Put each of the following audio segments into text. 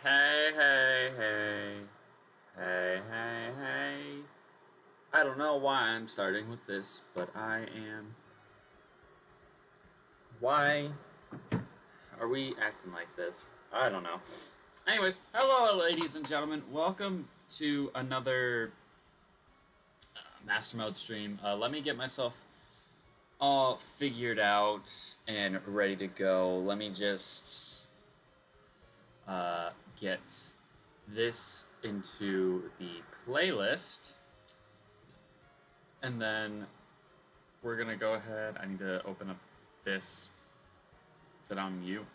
Hey, hey, hey. Hey, hey, hey. I don't know why I'm starting with this, but I am. Why are we acting like this? I don't know. Anyways, hello, ladies and gentlemen. Welcome to another Mastermode stream. Let me get myself all figured out and ready to go. Let me just get this into the playlist, and then we're gonna go ahead. I need to open up this. Is it on mute?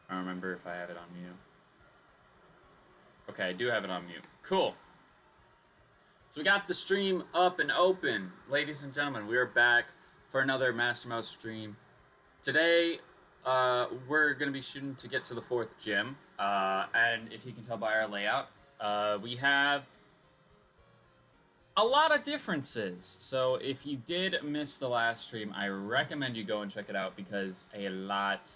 I don't remember if I have it on mute. Okay, I do have it on mute. Cool. So we got the stream up and open. Ladies and gentlemen, we are back for another Mastermode stream. Today, we're going to be shooting to get to the 4th gym. And if you can tell by our layout, we have a lot of differences. So if you did miss the last stream, I recommend you go and check it out because a lot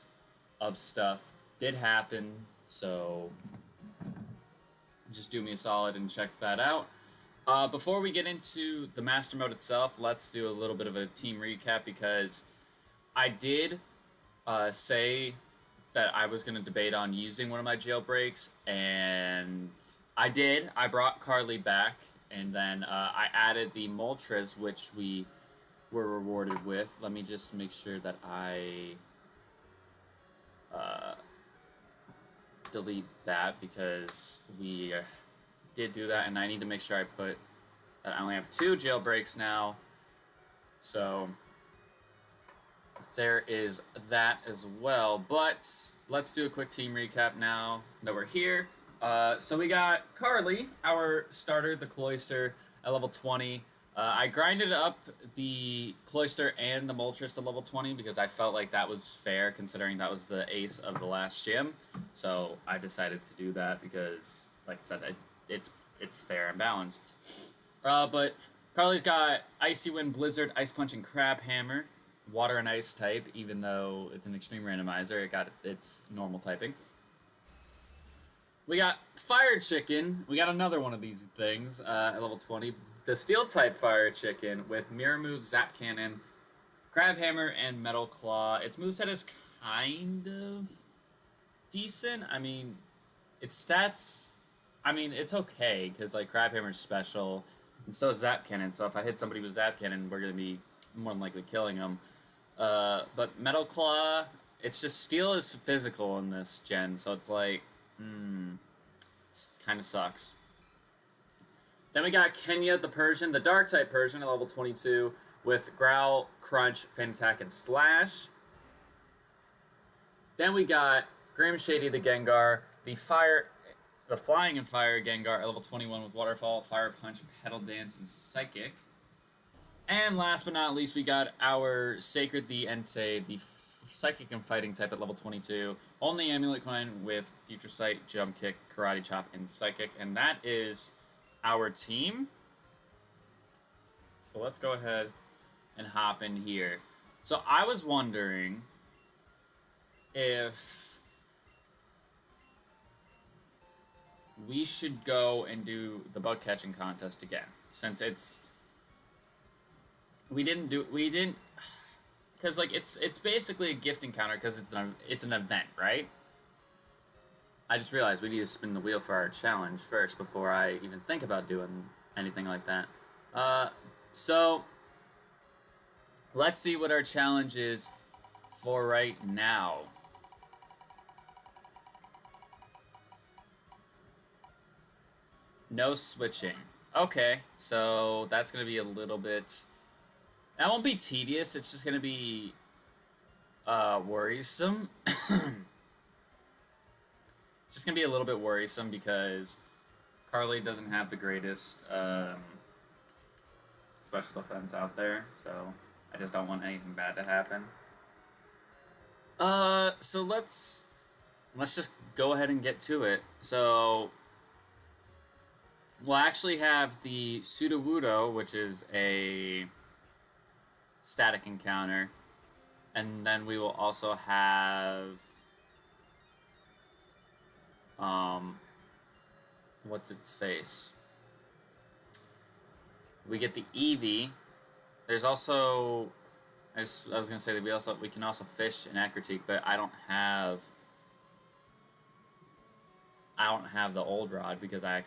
of stuff did happen. So just do me a solid and check that out. Before we get into the Mastermode itself, let's do a little bit of a team recap because I did say that I was going to debate on using one of my jailbreaks, and I did. I brought Carly back, and then I added the Moltres, which we were rewarded with. Let me just make sure that I delete that because we did do that, and I need to make sure I put that I only have 2 jailbreaks now. So there is that as well. But let's do a quick team recap now that we're here. So we got Carly, our starter, the Cloister, at level 20. I grinded up the Cloister and the Moltres to level 20 because I felt like that was fair considering that was the ace of the last gym. So I decided to do that because, like I said, it's fair and balanced. But Carly's got Icy Wind, Blizzard, Ice Punch, and Crab Hammer. Water and Ice type, even though it's an extreme randomizer, it got its normal typing. We got Fire Chicken. We got another one of these things at level 20. The Steel type Fire Chicken with Mirror Move, Zap Cannon, Crab Hammer, and Metal Claw. Its moveset is kind of decent. I mean, its stats, I mean, it's okay, because like Crab Hammer's special, and so is Zap Cannon. So if I hit somebody with Zap Cannon, we're going to be more than likely killing them. But Metal Claw, it's just Steel is physical in this gen, so it's like, it kind of sucks. Then we got Kenya the Persian, the Dark type Persian at level 22 with Growl, Crunch, Feint Attack, and Slash. Then we got Grim Shady the Gengar, the Flying and Fire Gengar at level 21 with Waterfall, Fire Punch, Petal Dance, and Psychic. And last but not least, we got our Sacred the Entei, the Psychic and Fighting type at level 22. Only Amulet Coin with Future Sight, Jump Kick, Karate Chop, and Psychic. And that is our team. So let's go ahead and hop in here. So I was wondering if we should go and do the bug catching contest again, since it's we didn't because like it's basically a gift encounter because it's an event, right? I just realized we need to spin the wheel for our challenge first before I even think about doing anything like that. So let's see what our challenge is for right now. No switching. Okay, so that's gonna be a little bit. That won't be tedious. It's just gonna be worrisome. It's just gonna be a little bit worrisome because Carly doesn't have the greatest special defense out there, so I just don't want anything bad to happen. So let's just go ahead and get to it. So we'll actually have the Sudowoodo, which is a static encounter, and then we will also have what's its face? We get the Eevee. There's also, I was gonna say that we can also fish an Ekritik, but I don't have the old rod because I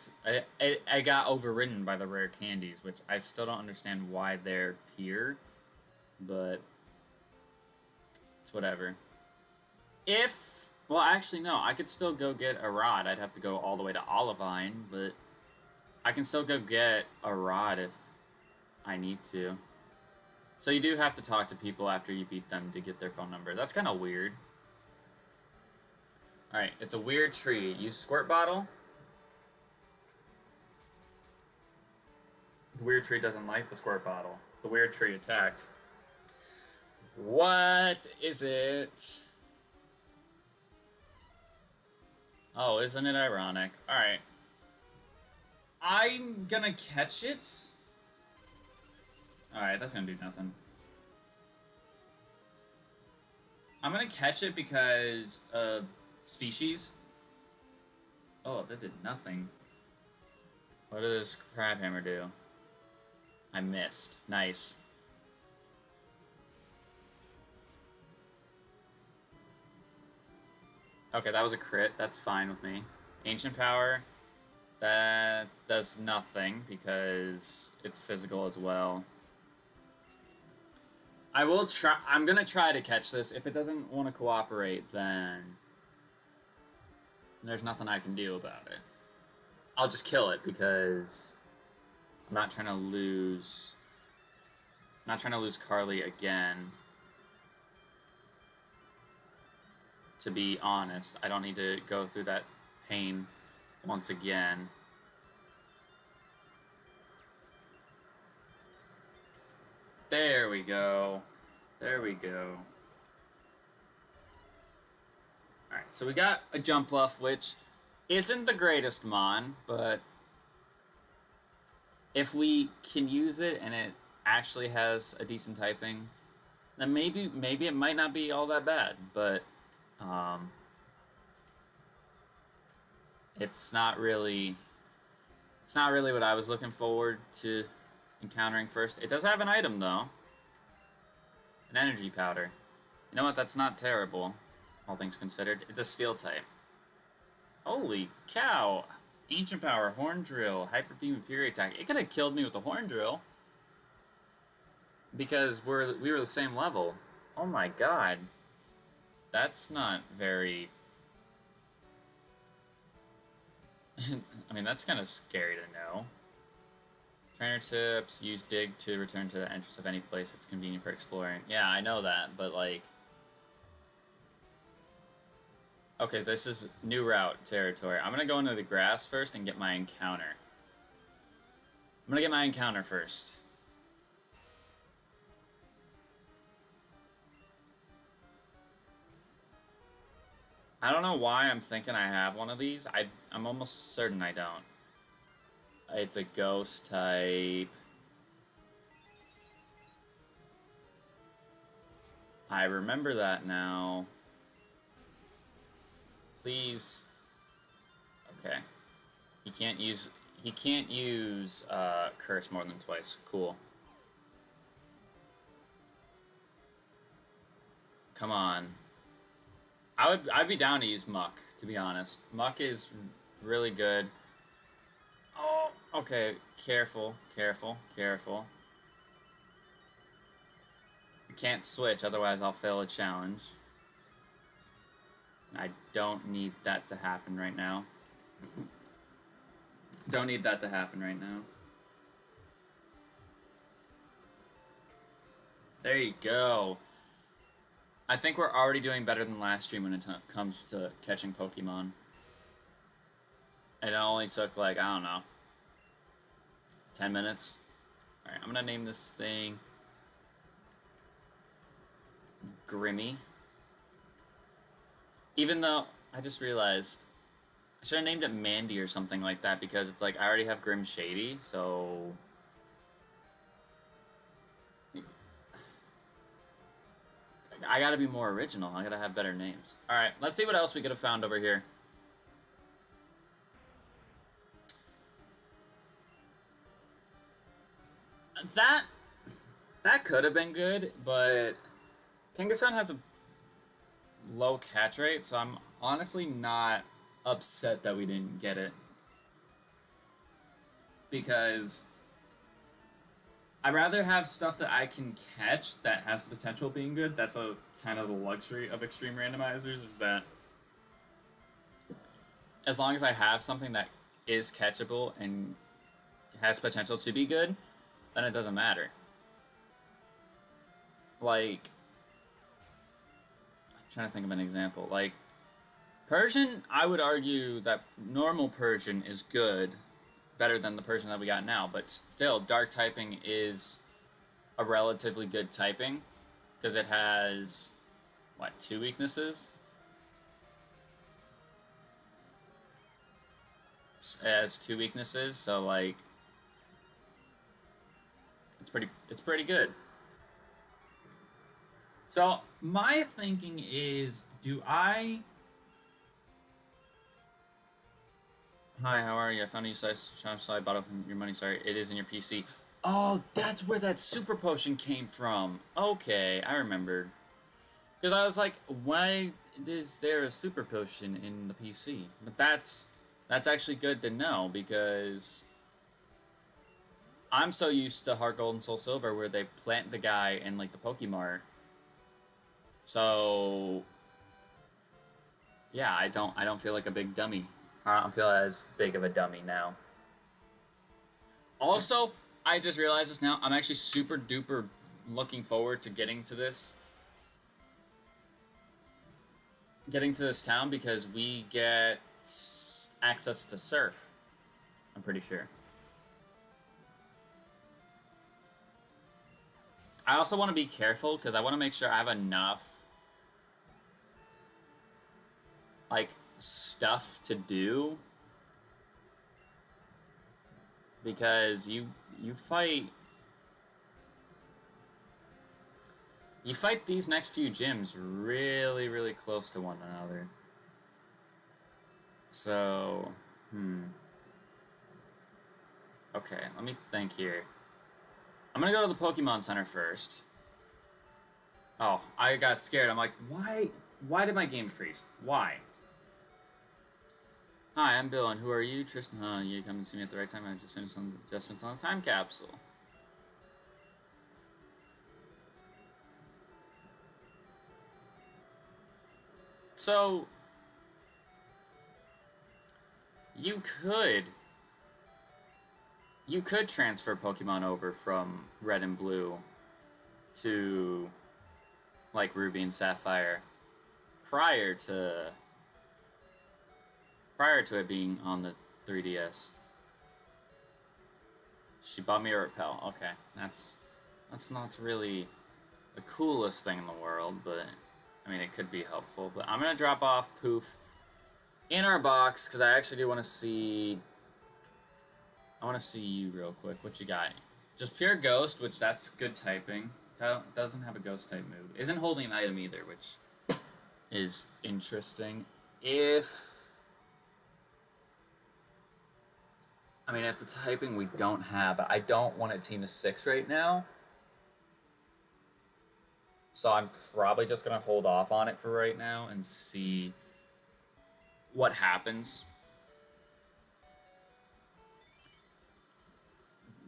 got overridden by the rare candies, which I still don't understand why they're here, but it's whatever. Well, actually no, I could still go get a rod. I'd have to go all the way to Olivine, but I can still go get a rod if I need to. So you do have to talk to people after you beat them to get their phone number. That's kind of weird. Alright, it's a weird tree. Use squirt bottle. The weird tree doesn't like the squirt bottle. The weird tree attacked. What is it? Oh, isn't it ironic? Alright. I'm gonna catch it. Alright, that's gonna do nothing. I'm gonna catch it because species. Oh, that did nothing. What does Crabhammer do? I missed. Nice. Okay, that was a crit. That's fine with me. Ancient Power. That does nothing because it's physical as well. I will try. I'm gonna try to catch this. If it doesn't want to cooperate, then there's nothing I can do about it. I'll just kill it because I'm not trying to lose. I'm not trying to lose Carly again. To be honest, I don't need to go through that pain once again. There we go. There we go. Alright, so we got a jump bluff, which isn't the greatest mon, but if we can use it and it actually has a decent typing, then maybe it might not be all that bad, but it's not really what I was looking forward to encountering first. It does have an item though. An energy powder. You know what, that's not terrible, all things considered. It's a steel type. Holy cow! Ancient Power, Horn Drill, Hyper Beam, and Fury Attack. It could have killed me with the Horn Drill. Because we were the same level. Oh my god. That's not very... I mean, that's kind of scary to know. Trainer tips, use dig to return to the entrance of any place that's convenient for exploring. Yeah, I know that, but like... Okay, this is new route territory. I'm gonna go into the grass first and get my encounter. I'm gonna get my encounter first. I don't know why I'm thinking I have one of these. I'm almost certain I don't. It's a ghost type. I remember that now. Please. Okay. He can't use curse more than twice. Cool. Come on. I'd be down to use Muck, to be honest. Muck is really good. Oh, okay. Careful, careful, careful. I can't switch, otherwise I'll fail a challenge. I don't need that to happen right now. Don't need that to happen right now. There you go. I think we're already doing better than last stream when it comes to catching Pokemon. It only took like, I don't know, 10 minutes. Alright, I'm gonna name this thing Grimmy. Even though, I just realized, I should have named it Mandy or something like that because it's like, I already have Grim Shady, so... I gotta be more original. I gotta have better names. Alright, let's see what else we could have found over here. That could have been good, but Kangaskhan has a low catch rate, so I'm honestly not upset that we didn't get it. Because I'd rather have stuff that I can catch that has the potential of being good. That's a kind of the luxury of extreme randomizers, is that as long as I have something that is catchable and has potential to be good, then it doesn't matter. Like, I'm trying to think of an example. Like, Persian, I would argue that normal Persian is good, better than the Persian that we got now, but still, dark typing is a relatively good typing, because it has, what, 2 weaknesses? It has 2 weaknesses, so, like, it's pretty good. So, my thinking is, Hi, how are you? I found a so I bought up your money, sorry. It is in your PC. Oh, that's where that super potion came from. Okay, I remembered. Because I was like, why is there a super potion in the PC? But that's actually good to know, because I'm so used to Heart Gold and Soul Silver where they plant the guy in, like, the Pokemart. So, yeah, I don't feel like a big dummy. I don't feel as big of a dummy now. Also, I just realized this now. I'm actually super duper looking forward to getting to this town, because we get access to surf. I'm pretty sure. I also want to be careful, because I want to make sure I have enough, like, stuff to do, because you fight these next few gyms really, really close to one another. So, okay, let me think here. I'm gonna go to the Pokemon Center first. Oh, I got scared. I'm like, why did my game freeze? Why? Hi, I'm Bill, and who are you? Tristan, you come and see me at the right time. I just finished some adjustments on the time capsule. So, you could transfer Pokemon over from Red and Blue to, like, Ruby and Sapphire prior to it being on the 3DS. She bought me a repel. Okay, that's not really the coolest thing in the world, but I mean, it could be helpful. But I'm gonna drop off Poof in our box, because I actually do want to see. I want to see you real quick. What you got? Just pure Ghost, which that's good typing. Doesn't have a Ghost type move. Isn't holding an item either, which is interesting. I mean, at the typing we don't have, I don't want a team of 6 right now. So I'm probably just going to hold off on it for right now and see what happens.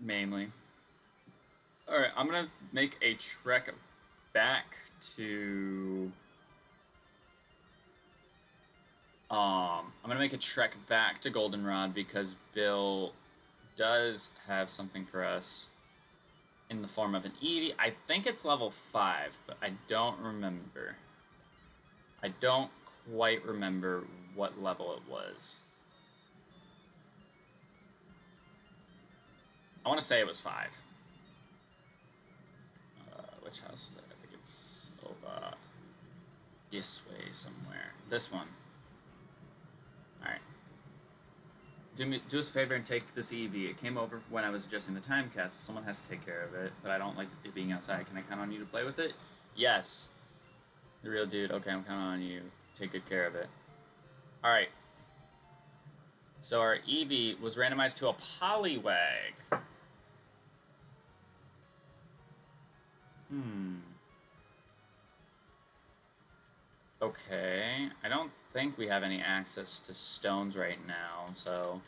Mainly. Alright, I'm going to make a trek back to... I'm gonna make a trek back to Goldenrod, because Bill does have something for us in the form of an Eevee. I think it's level 5, but I don't remember. I don't quite remember what level it was. I want to say it was 5. Which house is it? I think it's over this way somewhere. This one. Alright. Do us a favor and take this Eevee. It came over when I was adjusting the time capsule. Someone has to take care of it, but I don't like it being outside. Can I count on you to play with it? Yes. The real dude. Okay, I'm counting on you. Take good care of it. Alright. So our Eevee was randomized to a Poliwag. Okay, I don't think we have any access to stones right now, so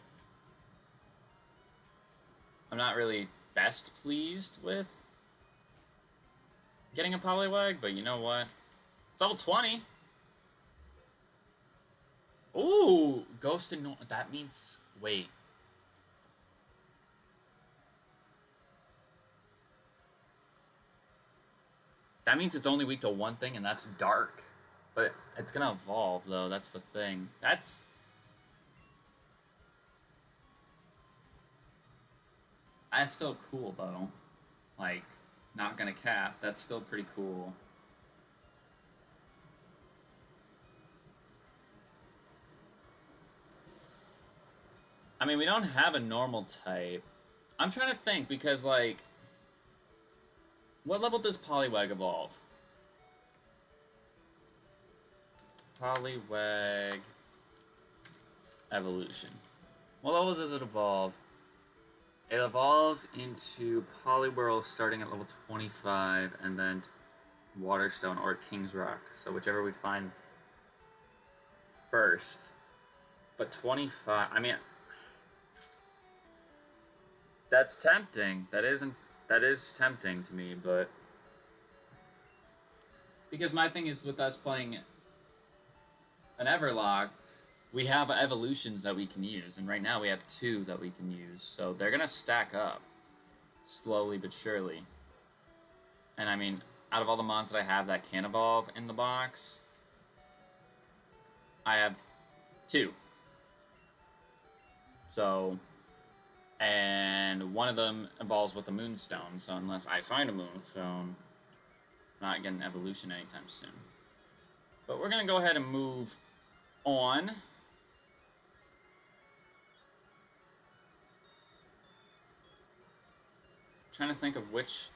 I'm not really best pleased with getting a Poliwag, but you know what? It's level 20. Ooh, Ghost and that means wait. That means it's only weak to one thing, and that's dark. But it's gonna evolve, though. That's the thing. That's still cool, though. Like, not gonna cap. That's still pretty cool. I mean, we don't have a normal type. I'm trying to think, because, like, what level does Poliwag evolve? Poliwag evolution. What level does it evolve? It evolves into Poliwhirl starting at level 25, and then Waterstone or King's Rock. So whichever we find first. But 25, I mean, that's tempting. That is tempting to me, but because my thing is with us playing an Everlock, we have evolutions that we can use, and right now we have 2 that we can use, so they're gonna stack up slowly but surely. And I mean, out of all the mons that I have that can evolve in the box, I have 2. So, and one of them evolves with a Moonstone, so unless I find a Moonstone, I'm not getting evolution anytime soon. But we're gonna go ahead and move on. Trying to think of which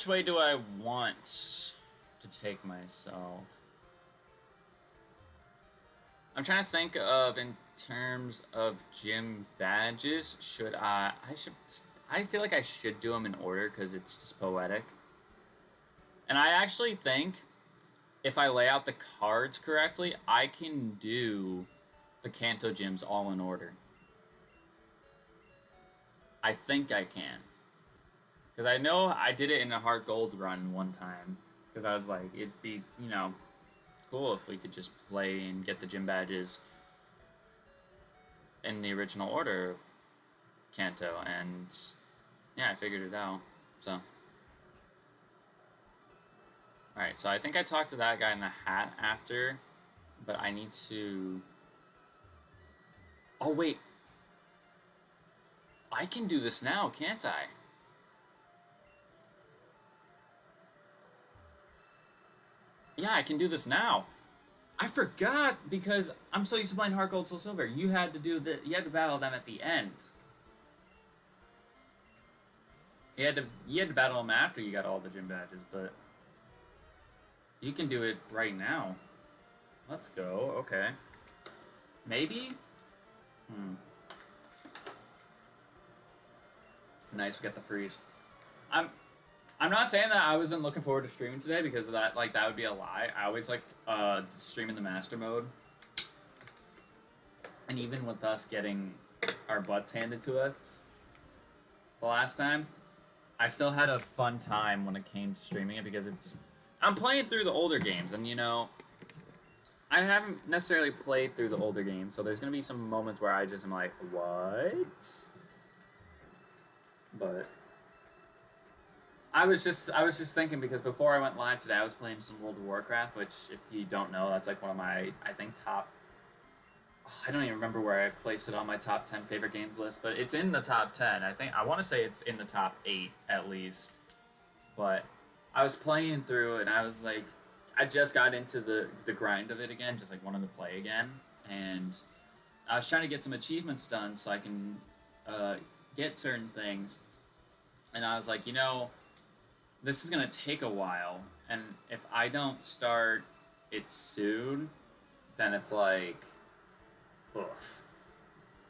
way do I want to take myself. I'm trying to think of in terms of gym badges. I feel like I should do them in order because it's just poetic. And I actually think if I lay out the cards correctly, I can do the Kanto gyms all in order. I think I can. Because I know I did it in a hard gold run one time. Because I was like, it'd be, you know, cool if we could just play and get the gym badges in the original order of Kanto. And yeah, I figured it out. So. Alright, so I think I talked to that guy in the hat after. But I need to... Oh, wait. I can do this now, can't I? Yeah, I can do this now. I forgot because I'm so used to playing Heart Gold Soul Silver. You had to battle them at the end. You had to battle them after you got all the gym badges, but you can do it right now. Let's go. Okay. Maybe? Nice, we got the freeze. I'm not saying that I wasn't looking forward to streaming today because of that, like, that would be a lie. I always like streaming the master mode. And even with us getting our butts handed to us the last time, I still had a fun time when it came to streaming it because I'm playing through the older games, and you know, I haven't necessarily played through the older games, so there's gonna be some moments where I just am like, what? But I was just thinking because before I went live today, I was playing some World of Warcraft, which, if you don't know, that's like one of my, I think, top... I don't even remember where I placed it on my top 10 favorite games list, but it's in the top 10. I want to say it's in the top 8, at least. But I was playing through it, and I was like... I just got into the grind of it again, just like wanted to play again. And I was trying to get some achievements done so I can get certain things. And I was like, you know... This is going to take a while, and if I don't start it soon, then it's like, oof.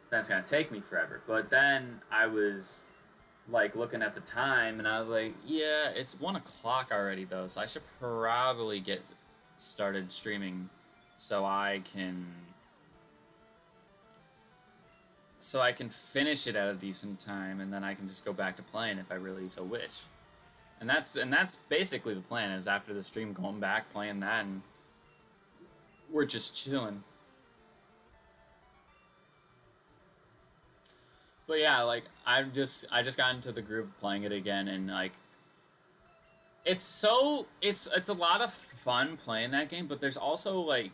Then it's going to take me forever. But then I was like looking at the time, and I was like, yeah, it's 1 o'clock already though, so I should probably get started streaming so I can finish it at a decent time, and then I can just go back to playing if I really so wish. And that's basically the plan, is after the stream going back playing that, and we're just chilling. But yeah, like I just got into the groove of playing it again, and like it's a lot of fun playing that game, but there's also like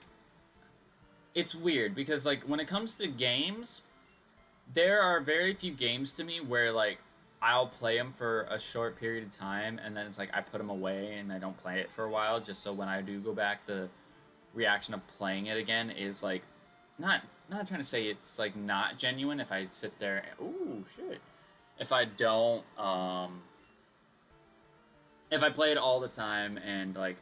it's weird because like when it comes to games, there are very few games to me where like I'll play them for a short period of time, and then it's like I put them away and I don't play it for a while, just so when I do go back, the reaction of playing it again is like not trying to say it's like not genuine if I sit there and, ooh shit, if I don't if I play it all the time and like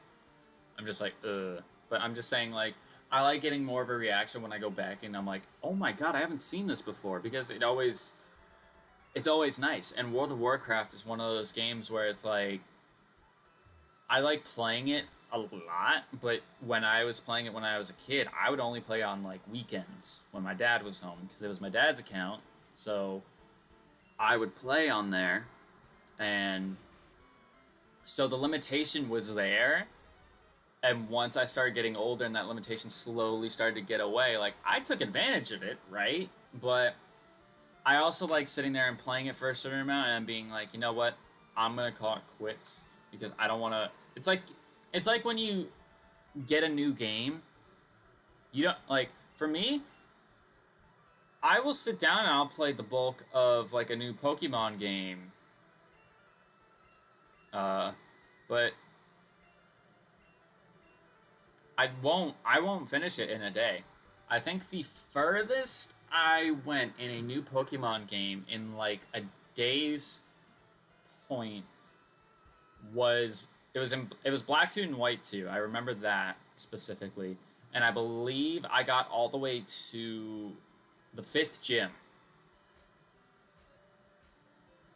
I'm just like ugh, but I'm just saying like I like getting more of a reaction when I go back and I'm like, oh my god, I haven't seen this before, because it's always nice. And World of Warcraft is one of those games where it's like I like playing it a lot, but when I was playing it when I was a kid, I would only play on like weekends when my dad was home, because it was my dad's account. So I would play on there, and so the limitation was there. And once I started getting older and that limitation slowly started to get away, like I took advantage of it, right? But I also like sitting there and playing it for a certain amount and being like, you know what, I'm gonna call it quits, because I don't want to. It's like when you get a new game, you don't like. For me, I will sit down and I'll play the bulk of like a new Pokemon game. But I won't finish it in a day. I think the furthest I went in a new Pokemon game in like a day's point was it was Black 2 and White 2. I remember that specifically. And I believe I got all the way to the 5th gym.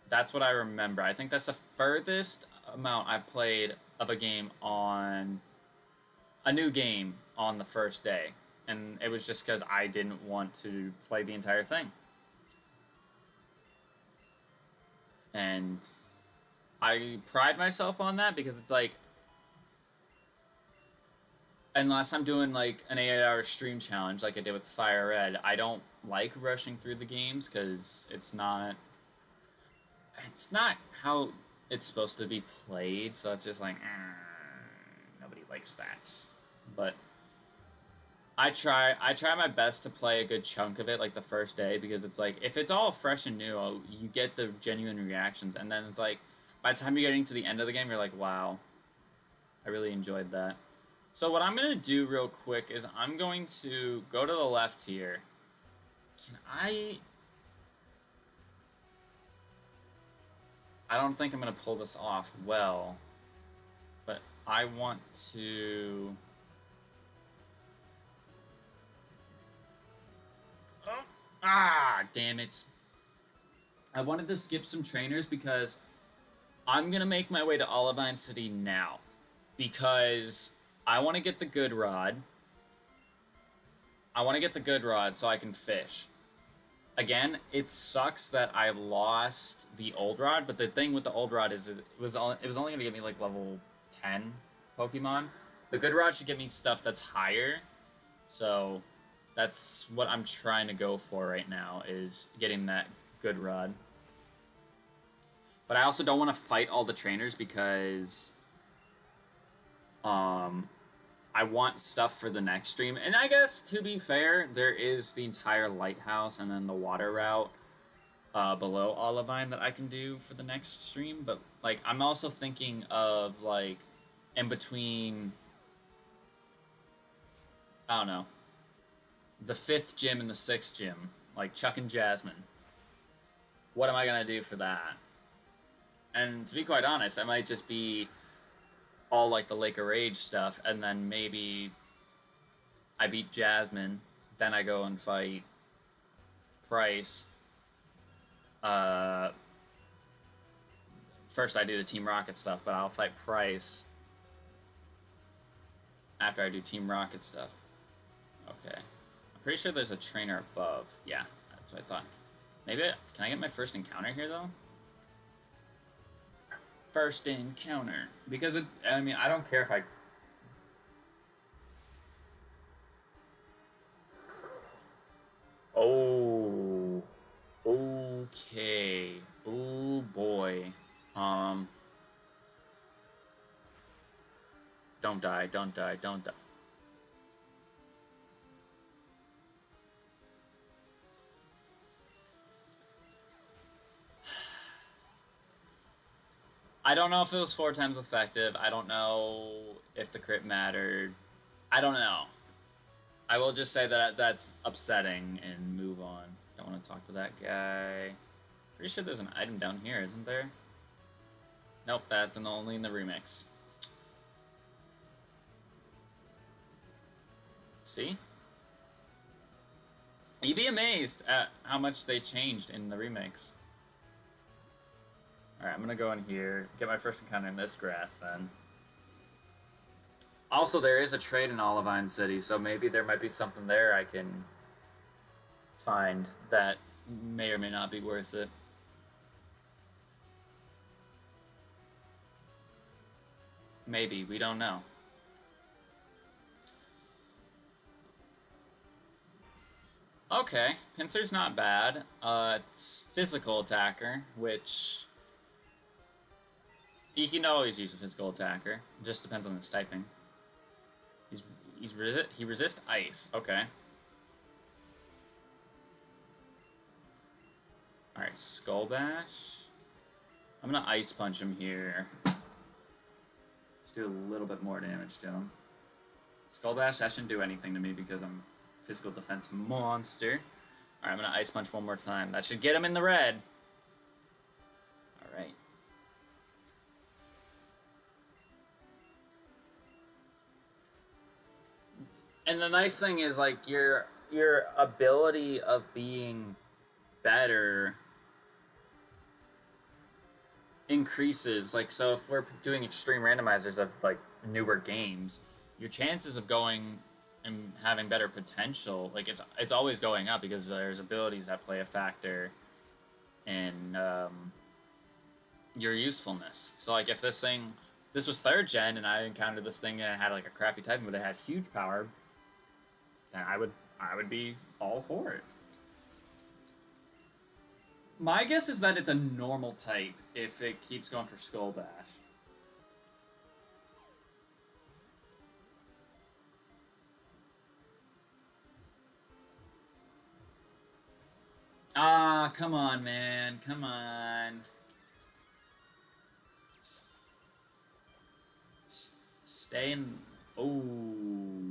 That's what I remember. I think that's the furthest amount I played of a game on a new game on the first day. And it was just because I didn't want to play the entire thing. And I pride myself on that, because it's like, unless I'm doing like an 8-hour stream challenge like I did with Fire Red, I don't like rushing through the games, because it's not how it's supposed to be played. So it's just like nobody likes that. But I try my best to play a good chunk of it like the first day, because it's like if it's all fresh and new, you get the genuine reactions, and then it's like by the time you're getting to the end of the game, you're like, wow, I really enjoyed that. So what I'm gonna do real quick is I'm going to go to the left here. Can I don't think I'm gonna pull this off well, but I want to. Oh, damn it. I wanted to skip some trainers because I'm gonna make my way to Olivine City now, because I want to get the good rod. I want to get the good rod so I can fish. Again, it sucks that I lost the old rod, but the thing with the old rod is it was only going to give me like level 10 Pokemon. The good rod should give me stuff that's higher. So that's what I'm trying to go for right now, is getting that good rod. But I also don't want to fight all the trainers, because I want stuff for the next stream. And I guess, to be fair, there is the entire lighthouse and then the water route below Olivine that I can do for the next stream. But like, I'm also thinking of like in between, I don't know, the 5th gym and the 6th gym, like Chuck and Jasmine. What am I gonna do for that? And to be quite honest, I might just be all like the Lake of Rage stuff, and then maybe I beat Jasmine, then I go and fight Price, first I do the Team Rocket stuff, but I'll fight Price after I do Team Rocket stuff. Okay. I'm pretty sure there's a trainer above. Yeah, that's what I thought. Maybe, can I get my first encounter here, though? First encounter. Because, I mean, I don't care if I... Oh. Okay. Oh, boy. Don't die, don't die, don't die. I don't know if it was 4 times effective. I don't know if the crit mattered. I don't know. I will just say that that's upsetting and move on. Don't want to talk to that guy. Pretty sure there's an item down here, isn't there? Nope, that's only in the remix. See? You'd be amazed at how much they changed in the remakes. Alright, I'm gonna go in here, get my first encounter in this grass then. Also, there is a trade in Olivine City, so maybe there might be something there I can find that may or may not be worth it. Maybe, we don't know. Okay, Pincer's not bad. It's physical attacker, which... He can always use a physical attacker. It just depends on his typing. He resists ice. Okay. Alright, Skull Bash. I'm gonna Ice Punch him here. Just do a little bit more damage to him. Skull Bash, that shouldn't do anything to me because I'm a physical defense monster. Alright, I'm gonna Ice Punch one more time. That should get him in the red. Alright. And the nice thing is, like, your ability of being better increases. Like, so if we're doing extreme randomizers of, like, newer games, your chances of going and having better potential, like, it's always going up because there's abilities that play a factor in your usefulness. So, like, if this was 3rd gen and I encountered this thing and it had, like, a crappy type, but it had huge power, then I would be all for it. My guess is that it's a normal type if it keeps going for Skull Bash. Ah, come on, man. Come on. Stay in... Oh,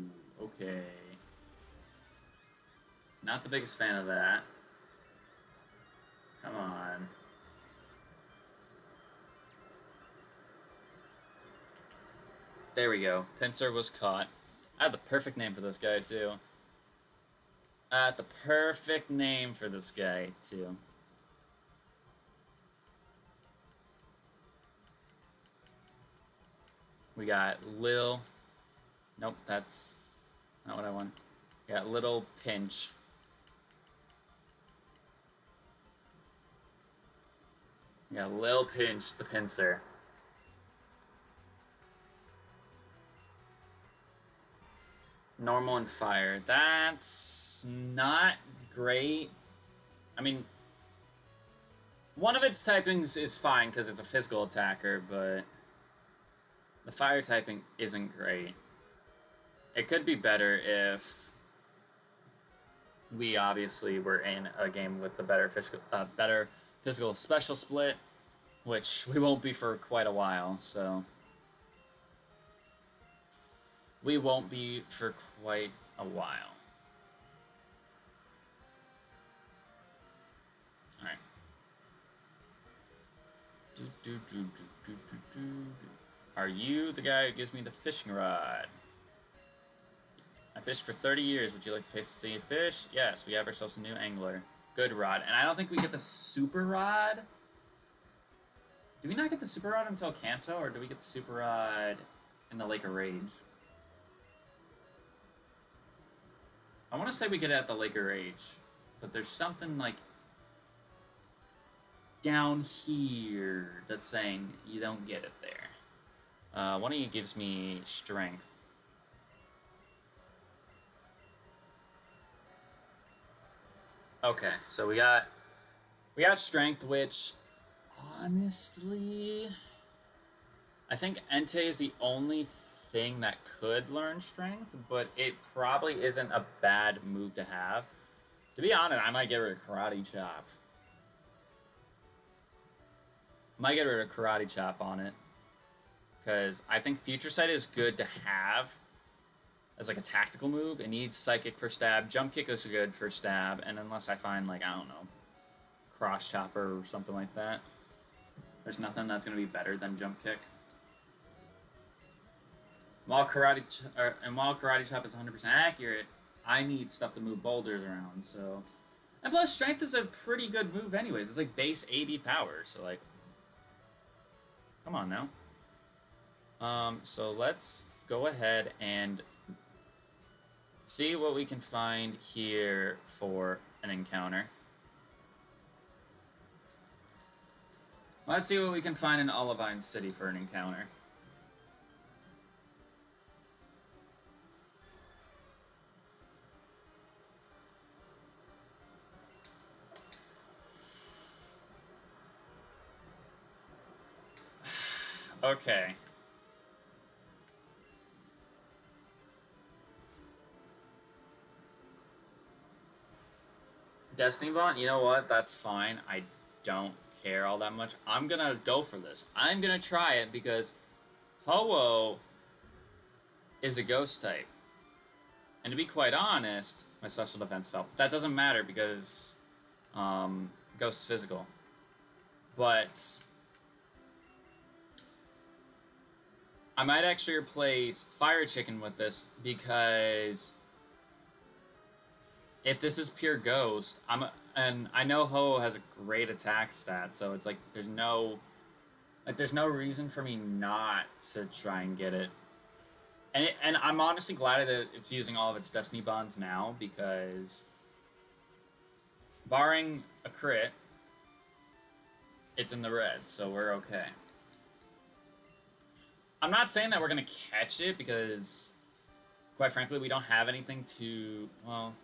okay. Not the biggest fan of that. Come on. There we go. Pincer was caught. I had the perfect name for this guy, too. I had the perfect name for this guy, too. We got Lil... Nope, that's not what I want. We got Little Pinch. Yeah, Lil Pinch, the Pincer. Normal and fire. That's not great. I mean, one of its typings is fine because it's a physical attacker, but the fire typing isn't great. It could be better if we obviously were in a game with the better physical special split, which we won't be for quite a while, so we won't be for quite a while. Alright. Are you the guy who gives me the fishing rod? I fished for 30 years. Would you like to see a fish? Yes, we have ourselves a new angler. Good rod. And I don't think we get the super rod. Do we not get the Super Rod until Kanto, or do we get the Super Rod in the Lake of Rage? I want to say we get it at the Lake of Rage, but there's something like down here that's saying you don't get it there. One of you gives me strength. Okay, so we got strength, which honestly, I think Entei is the only thing that could learn strength, but it probably isn't a bad move to have. To be honest, I might get rid of Karate Chop. Might get rid of Karate Chop on it, because I think Future Sight is good to have as like a tactical move. It needs Psychic for stab. Jump Kick is good for stab, and unless I find, like, I don't know, Cross Chopper or something like that, there's nothing that's going to be better than Jump Kick. While Karate Chop is 100% accurate, I need stuff to move boulders around, so... And plus, Strength is a pretty good move anyways. It's like base 80 power, so like... Come on now. So let's go ahead and see what we can find here for an encounter. Let's see what we can find in Olivine City for an encounter. Okay. Destiny Bond, you know what? That's fine. I don't care all that much. I'm gonna go for this. I'm gonna try it because Ho-Oh is a ghost type. And to be quite honest, my special defense fell. That doesn't matter because ghost is physical. But I might actually replace Fire Chicken with this because if this is pure ghost, and I know Ho has a great attack stat, so it's like there's no reason for me not to try and get it. And I'm honestly glad that it's using all of its Destiny Bonds now, because barring a crit, it's in the red, so we're okay. I'm not saying that we're going to catch it, because, quite frankly, we don't have anything to, well...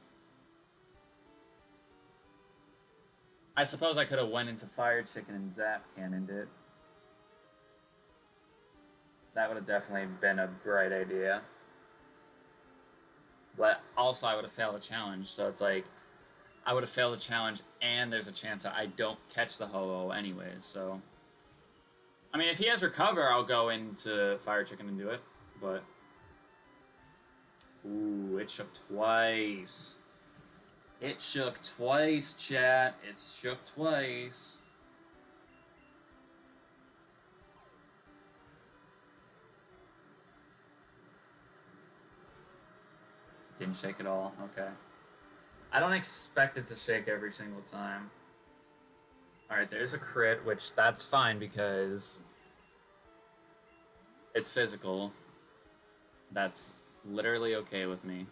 I suppose I could have went into Fire Chicken and Zap Cannoned it. That would have definitely been a bright idea. But also I would have failed a challenge, so it's like, I would have failed a challenge, and there's a chance that I don't catch the Ho-Oh anyways, so... I mean, if he has Recover, I'll go into Fire Chicken and do it, but... Ooh, it shook twice. It shook twice, chat. It shook twice. Didn't shake at all. Okay. I don't expect it to shake every single time. Alright, there's a crit, which that's fine because it's physical. That's literally okay with me.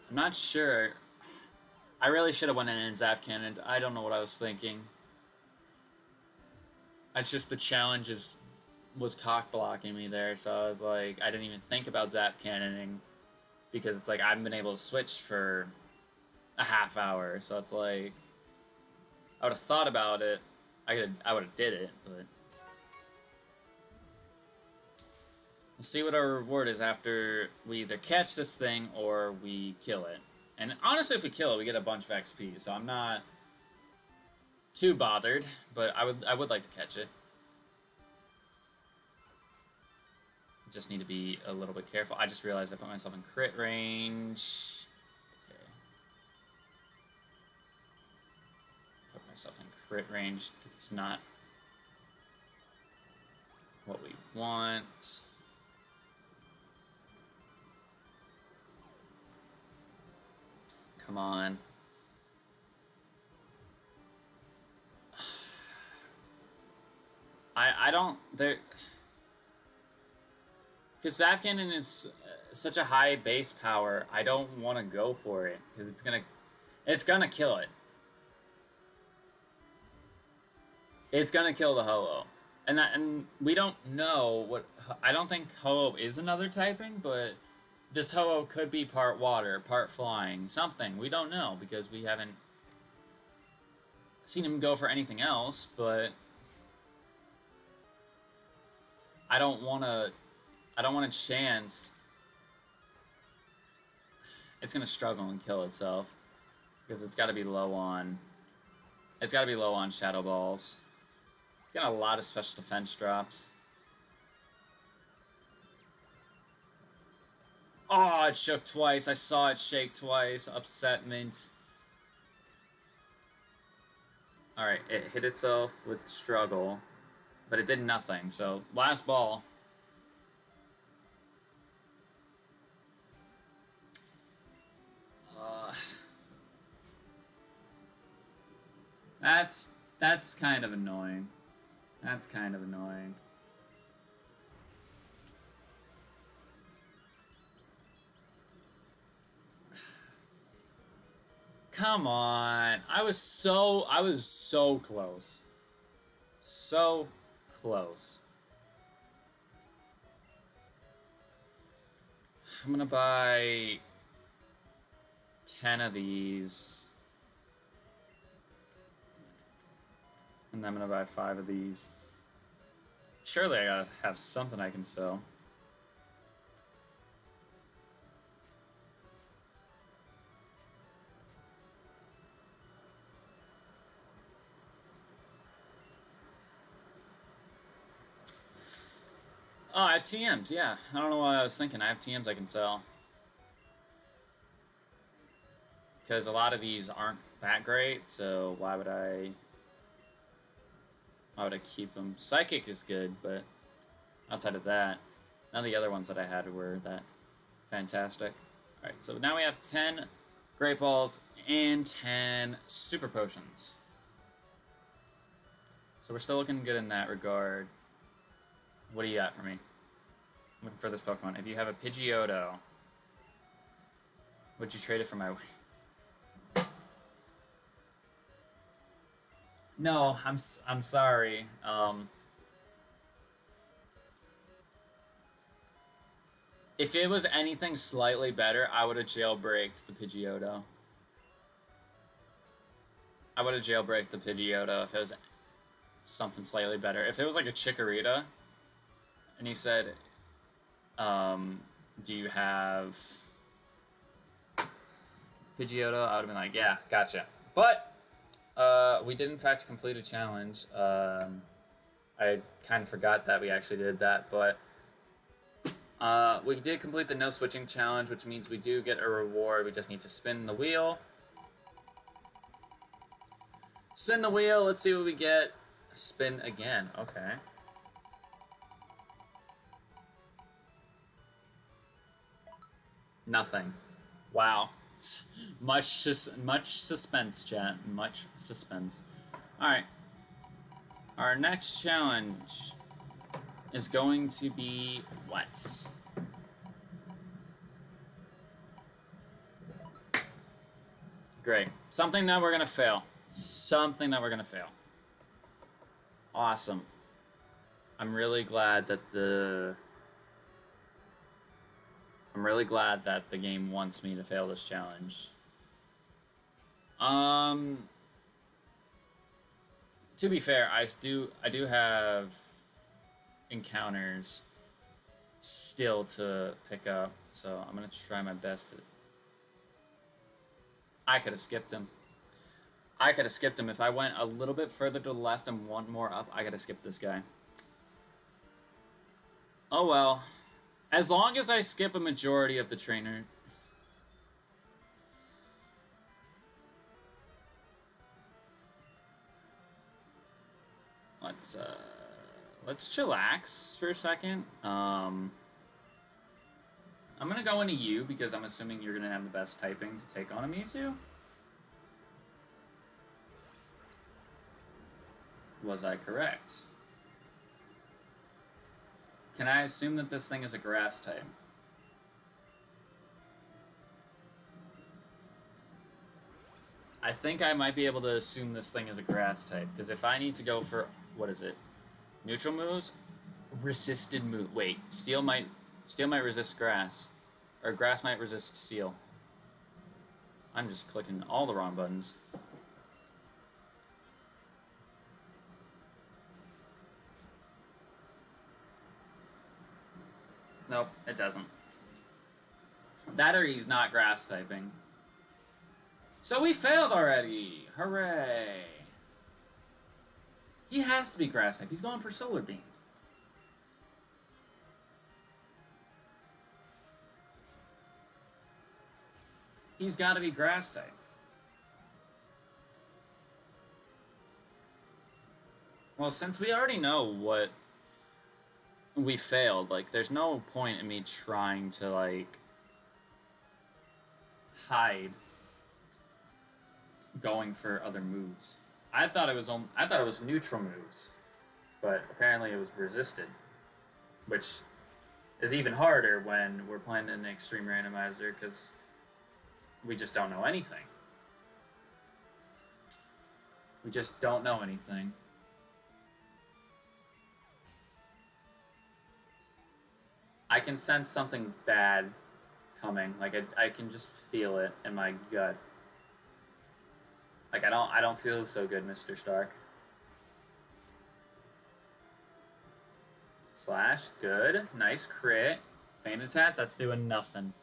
I'm not sure. I really should have went in and Zap Cannoned. I don't know what I was thinking. It's just the challenge was cock blocking me there, so I was like, I didn't even think about Zap Cannoning, because it's like I haven't been able to switch for a half hour, so it's like I would have thought about it. I would have did it, but we'll see what our reward is after we either catch this thing or we kill it. And honestly, if we kill it, we get a bunch of XP, so I'm not too bothered, but I would like to catch it. Just need to be a little bit careful. I just realized I put myself in crit range. Okay. Put myself in crit range. It's not what we want. come on. I don't there because Zap Cannon is such a high base power. I don't want to go for it because it's gonna kill it. It's gonna kill the Ho-Oh. And we don't know what... I don't think Ho-Oh is another typing, but this Ho-Oh could be part water, part flying, something. We don't know, because we haven't seen him go for anything else, but... I don't want to chance... It's gonna struggle and kill itself. Because it's gotta be low on... It's gotta be low on Shadow Balls. It's got a lot of special defense drops. Oh, it shook twice. I saw it shake twice. Upsetment. Alright, it hit itself with struggle, but it did nothing. So, last ball. That's kind of annoying. That's kind of annoying. Come on. I was so close. So close. I'm gonna buy 10 of these. And I'm gonna buy 5 of these. Surely I gotta have something I can sell. Oh, I have TMs, yeah. I don't know what I was thinking. I have TMs I can sell. Because a lot of these aren't that great, so why would I keep them? Psychic is good, but outside of that, none of the other ones that I had were that fantastic. Alright, so now we have 10 Great Balls and 10 Super Potions. So we're still looking good in that regard. What do you got for me? I'm looking for this Pokemon. If you have a Pidgeotto, would you trade it for my... No, I'm sorry. If it was anything slightly better, I would have jailbreaked the Pidgeotto. I would have jailbreaked the Pidgeotto if it was something slightly better. If it was like a Chikorita, and he said, do you have Pidgeotto? I would have been like, yeah, gotcha. But we did in fact complete a challenge. I kind of forgot that we actually did that, but we did complete the no switching challenge, which means we do get a reward. We just need to spin the wheel. Spin the wheel, let's see what we get. Spin again, okay. Nothing. Wow. Much suspense, chat. Much suspense. Alright. Our next challenge is going to be what? Great. Something that we're gonna fail. Something that we're gonna fail. Awesome. I'm really glad that the game wants me to fail this challenge. To be fair, I do have encounters still to pick up, so I'm gonna try my best to... I could have skipped him. I could have skipped him. If I went a little bit further to the left and one more up, I could have skipped this guy. Oh well. As long as I skip a majority of the trainer... Let's chillax for a second. I'm gonna go into you because I'm assuming you're gonna have the best typing to take on a Mewtwo. Was I correct? Can I assume that this thing is a grass type? I think I might be able to assume this thing is a grass type, because if I need to go for, what is it? Neutral moves? Resisted move. Wait, steel might resist grass. Or grass might resist steel. I'm just clicking all the wrong buttons. Nope, it doesn't. That or he's not grass typing. So we failed already! Hooray! He has to be grass type. He's going for Solar Beam. He's got to be grass type. Well, since we already know what we failed, like, there's no point in me trying to, like, hide going for other moves. I thought it was neutral moves, but apparently it was resisted, which is even harder when we're playing an extreme randomizer because we just don't know anything. We just don't know anything. I can sense something bad coming. Like I can just feel it in my gut. Like I don't feel so good, Mr. Stark. Slash, good, nice crit. Feint attack, that's doing nothing.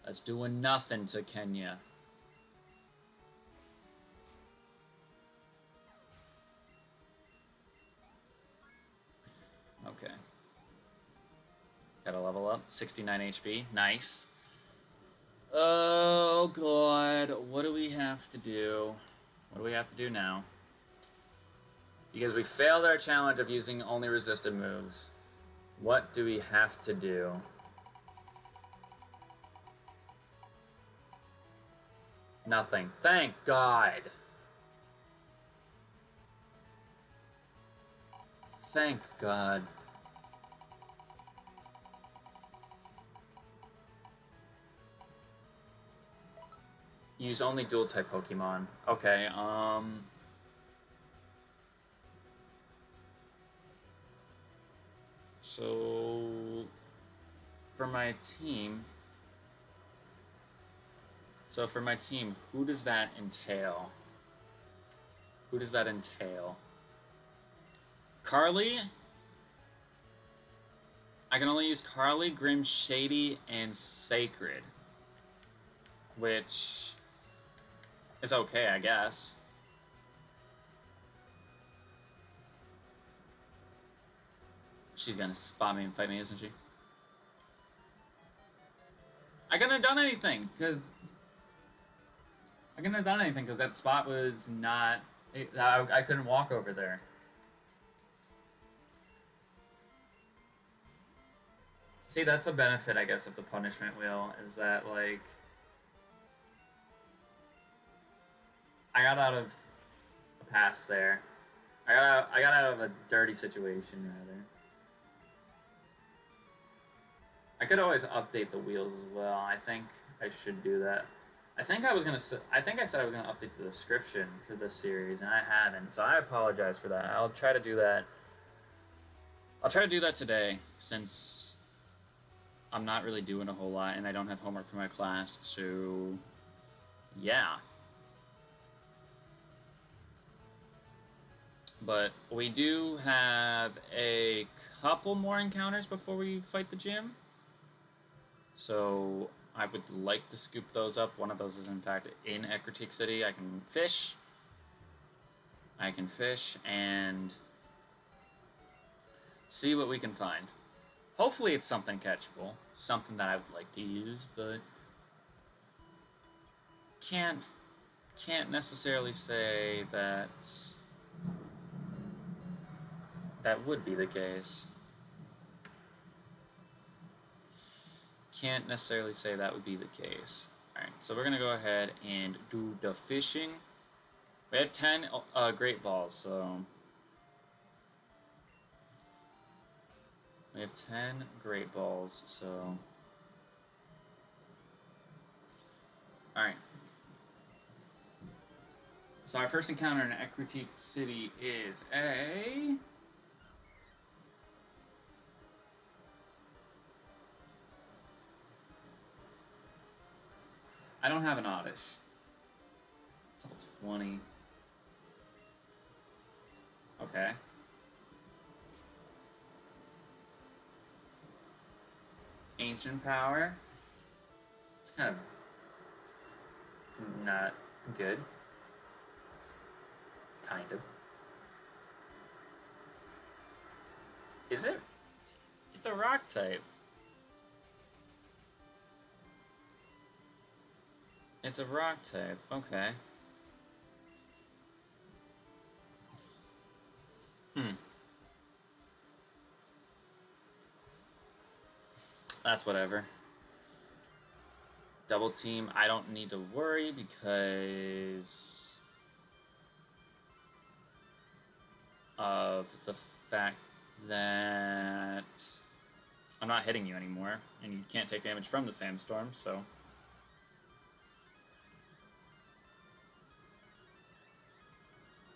That's doing nothing to Kenya. Okay. Gotta level up. 69 HP. Nice. Oh, God. What do we have to do? What do we have to do now? Because we failed our challenge of using only resisted moves. What do we have to do? Nothing. Thank God. Thank God. Use only dual type Pokemon. Okay, so for my team, who does that entail? Who does that entail? Carly? I can only use Carly, Grim, Shady, and Sacred. Which is okay, I guess. She's gonna spot me and fight me, isn't she? I couldn't have done anything, because that spot was not... I couldn't walk over there. See, that's a benefit, I guess, of the punishment wheel, is that, like... I got out of a pass there. I got out of a dirty situation, rather. I could always update the wheels as well. I think I should do that. I think I said I was gonna update the description for this series, and I haven't. So I apologize for that. I'll try to do that. I'll try to do that today, since I'm not really doing a whole lot, and I don't have homework for my class. So, yeah. But we do have a couple more encounters before we fight the gym. So I would like to scoop those up. One of those is in fact in Ecruteak City. I can fish and see what we can find. Hopefully it's something catchable. Something that I would like to use, but can't necessarily say that that would be the case. can't necessarily say that would be the case. Alright, so we're going to go ahead and do the fishing. We have 10 great balls, so... We have 10 great balls, so... Alright. So our first encounter in Ecritique City is a... I don't have an Oddish. It's level 20. Okay. Ancient Power. It's kind of not good. Kind of. Is it? It's a rock type. It's a rock type, okay. That's whatever. Double team, I don't need to worry because of the fact that I'm not hitting you anymore, and you can't take damage from the sandstorm, so...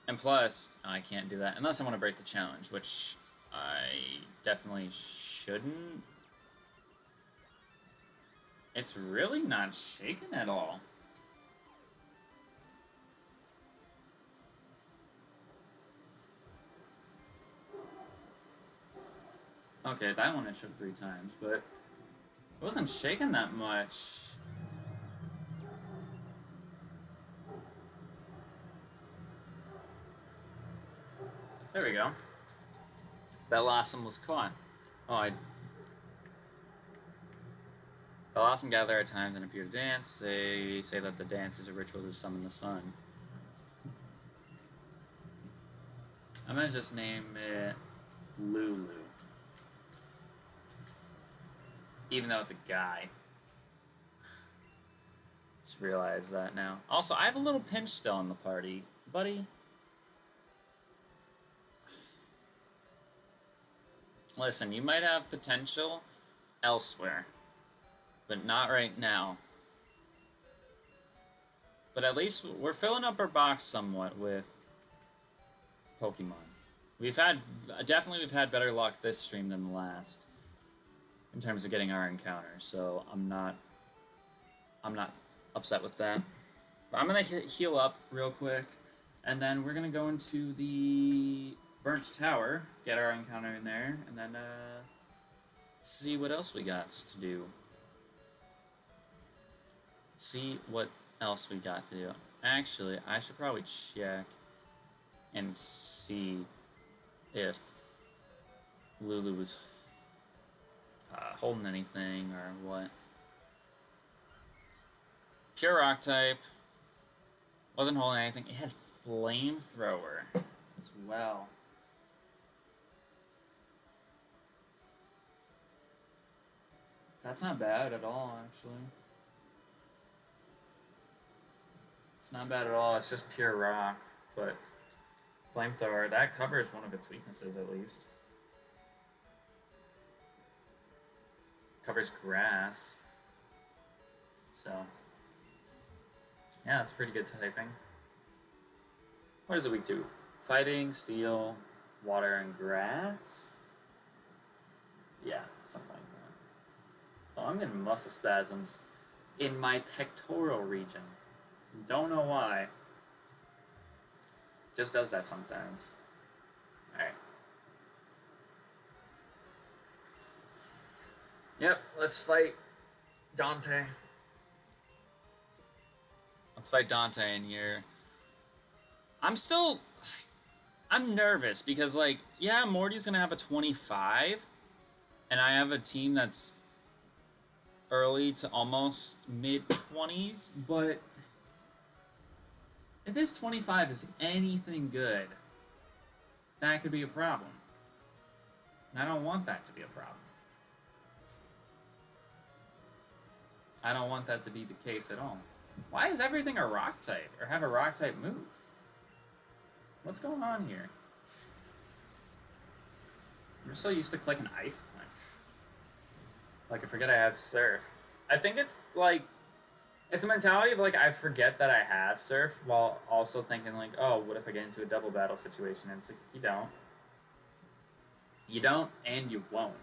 And plus, I can't do that unless I want to break the challenge, which I definitely shouldn't. It's really not shaken at all. Okay, that one it shook 3 times, but it wasn't shaking that much. There we go. Bellossom was caught. Oh, Bellossom gather at times and appear to dance. They say that the dance is a ritual to summon the sun. I'm gonna just name it Lulu. Even though it's a guy. Just realized that now. Also, I have a little pinch still in the party. Buddy. Listen, you might have potential elsewhere, but not right now. But at least we're filling up our box somewhat with Pokemon. We've had better luck this stream than the last in terms of getting our encounters, so I'm not upset with that. But I'm gonna heal up real quick, and then we're gonna go into the Burnt Tower, get our encounter in there, and then see what else we got to do. Actually, I should probably check and see if Lulu was holding anything or what. Pure Rock type. Wasn't holding anything. It had Flamethrower as well. That's not bad at all, actually. It's not bad at all, it's just pure rock, but Flamethrower, that covers one of its weaknesses at least. Covers grass. So, yeah, that's pretty good typing. What is it weak to? Fighting, steel, water, and grass? Yeah, something like that. Oh, I'm getting muscle spasms in my pectoral region. Don't know why. Just does that sometimes. Alright. Yep, let's fight Dante. Let's fight Dante in here. I'm nervous because, like, yeah, Morty's gonna have a 25, and I have a team that's early to almost mid-20s, but if his 25 is anything good, that could be a problem. And I don't want that to be a problem. I don't want that to be the case at all. Why is everything a rock type or have a rock type move? What's going on here? I'm so used to clicking ice punch. Like I forget I have surf. I think it's like it's a mentality of like I forget that I have surf while also thinking like, oh, what if I get into a double battle situation? And it's like you don't. You don't and you won't.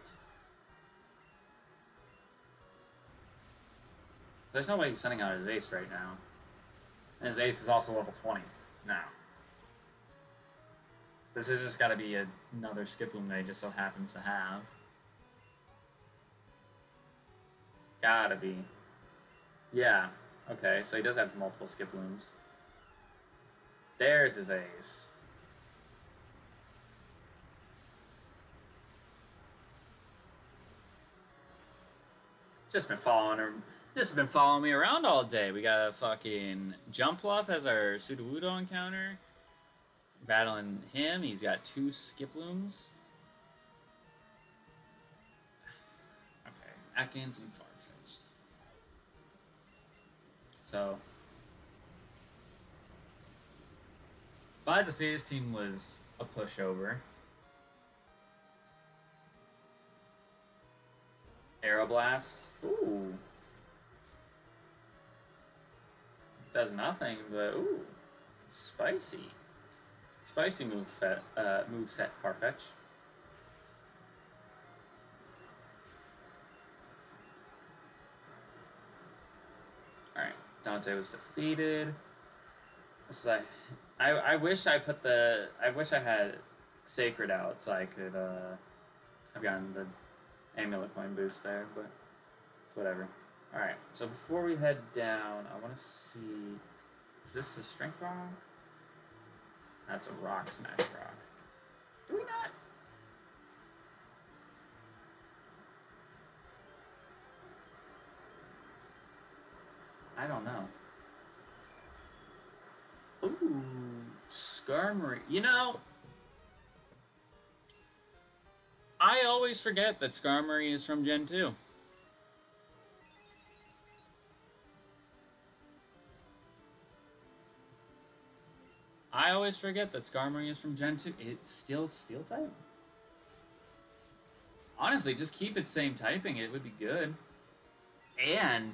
There's no way he's sending out his ace right now. And his ace is also level 20 now. This has just got to be another Skiploom that he just so happens to have. Gotta be. Yeah. Okay, so he does have multiple Skiplooms. There's his ace. Just been following him. Just been following me around all day. We got a fucking Jumpluff as our Sudowoodo encounter. Battling him. He's got 2 Skiplooms. Okay, Atkins and Farfetch'd. So, glad to see his team was a pushover. Aeroblast. Ooh. Does nothing, but ooh, spicy. Spicy moveset Farfetch. Alright, Dante was defeated. This is like, I wish I put the I wish I had Sacred out so I could have gotten the Amulet coin boost there, but it's whatever. Alright, so before we head down, I want to see, is this a strength rock? That's a rock smash rock. Do we not? I don't know. Ooh, Skarmory. You know, I always forget that Skarmory is from Gen 2. I always forget that Skarmory is from Gen 2. It's still Steel type? Honestly, just keep it same typing. It would be good. And,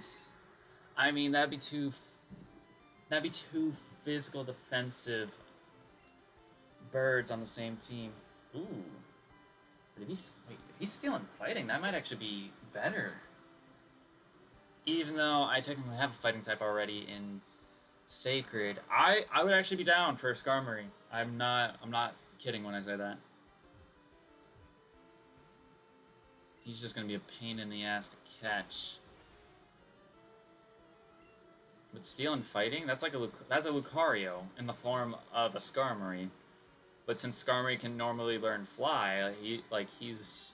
I mean, that'd be too physical defensive birds on the same team. Ooh. But if he's stealing fighting, that might actually be better. Even though I technically have a fighting type already in Sacred, I would actually be down for Skarmory. I'm not kidding when I say that. He's just gonna be a pain in the ass to catch. But Steel and Fighting, that's a Lucario in the form of a Skarmory. But since Skarmory can normally learn Fly, he's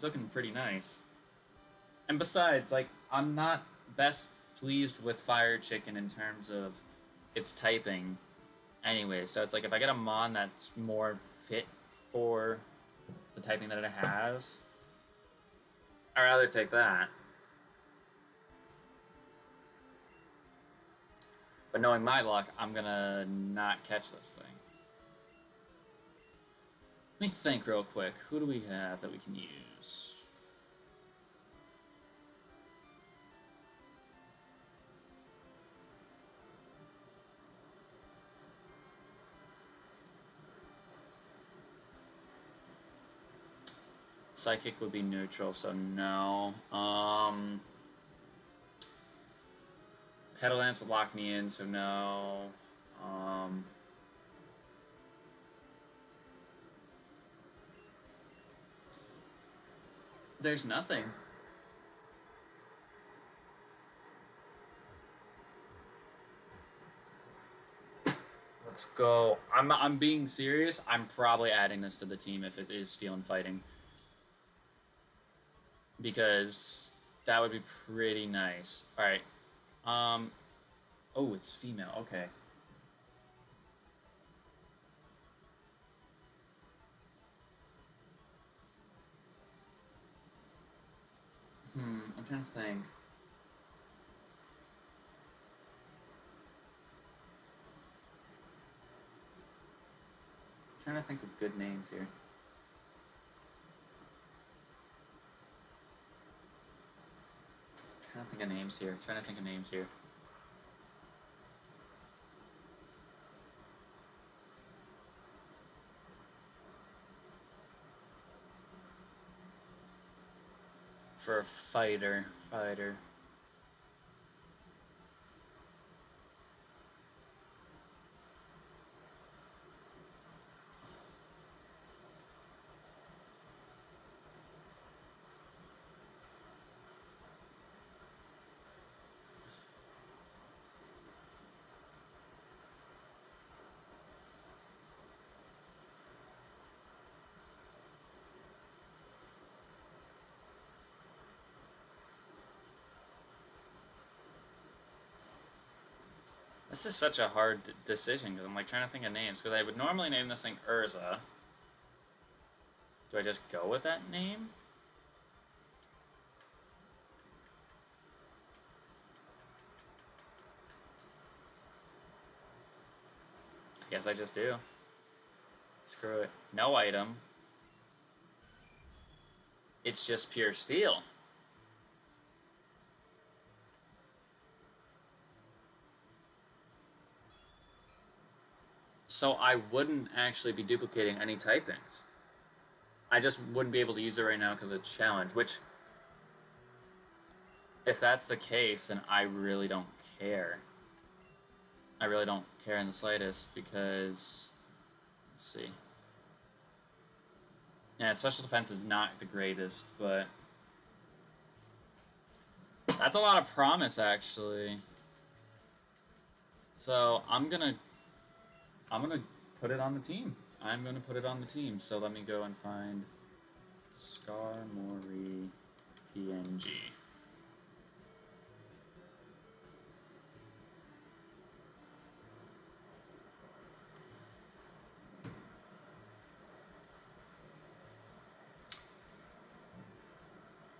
looking pretty nice. And besides, like, I'm not best pleased with Fire Chicken in terms of its typing anyway. So it's like if I get a Mon that's more fit for the typing that it has, I'd rather take that. But knowing my luck, I'm gonna not catch this thing. Let me think real quick. Who do we have that we can use? Psychic would be neutral, so no. Pedalance would lock me in, so no. There's nothing. Let's go. I'm being serious. I'm probably adding this to the team if it is Steel and Fighting. Because that would be pretty nice. Alright. Oh, it's female. Okay. I'm trying to think. I'm trying to think of good names here. Trying to think of names here. For a fighter. This is such a hard decision because I'm like trying to think of names. Because I would normally name this thing Urza. Do I just go with that name? I guess I just do. Screw it. No item. It's just pure steel. So I wouldn't actually be duplicating any typings. I just wouldn't be able to use it right now because it's a challenge, which, if that's the case, then I really don't care. I really don't care in the slightest because, let's see. Yeah, special defense is not the greatest, but that's a lot of promise, actually. So I'm gonna put it on the team. So let me go and find Scar Mori PNG.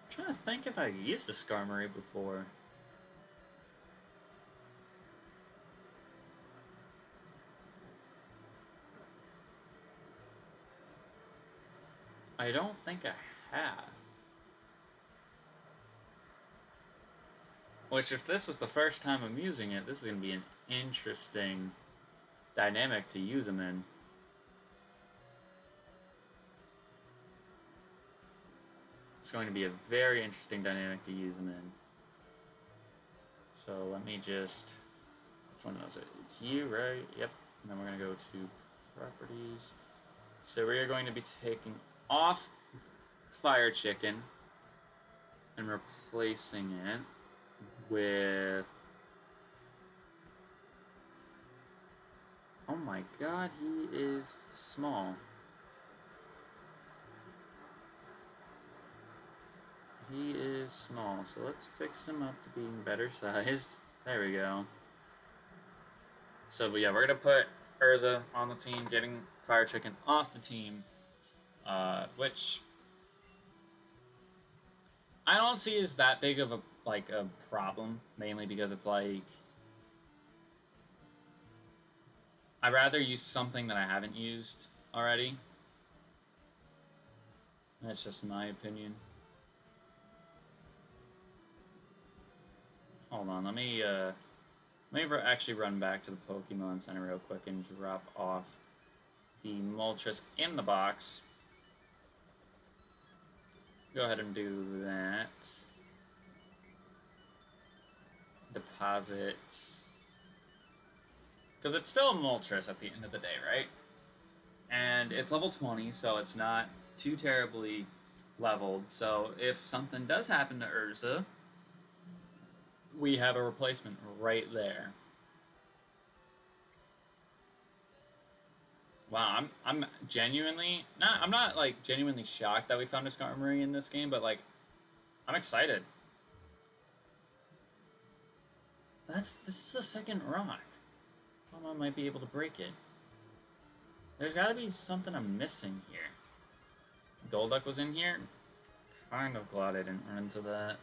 I'm trying to think if I've used the Scar Mori before. I don't think I have. Which, if this is the first time I'm using it, this is going to be an interesting dynamic to use them in. It's going to be a very interesting dynamic to use them in. So let me just... Which one was it? It's you, right? Yep. And then we're going to go to properties. So we are going to be taking off Fire Chicken and replacing it with... Oh my god, he is small. He is small, so let's fix him up to being better sized. There we go. So, but yeah, we're gonna put Urza on the team, getting Fire Chicken off the team, which I don't see as that big of a problem, mainly because it's like I'd rather use something that I haven't used already. That's just my opinion. Hold on, let me actually run back to the Pokemon Center real quick and drop off the Moltres in the box. Go ahead and do that. Deposit. Because it's still a Moltres at the end of the day, right? And it's level 20, so it's not too terribly leveled. So if something does happen to Urza, we have a replacement right there. Wow, I'm genuinely I'm not like genuinely shocked that we found a Skarmory in this game, but like I'm excited. This is a second rock. I might be able to break it. There's got to be something I'm missing here. Golduck was in here? kind of glad I didn't run into that.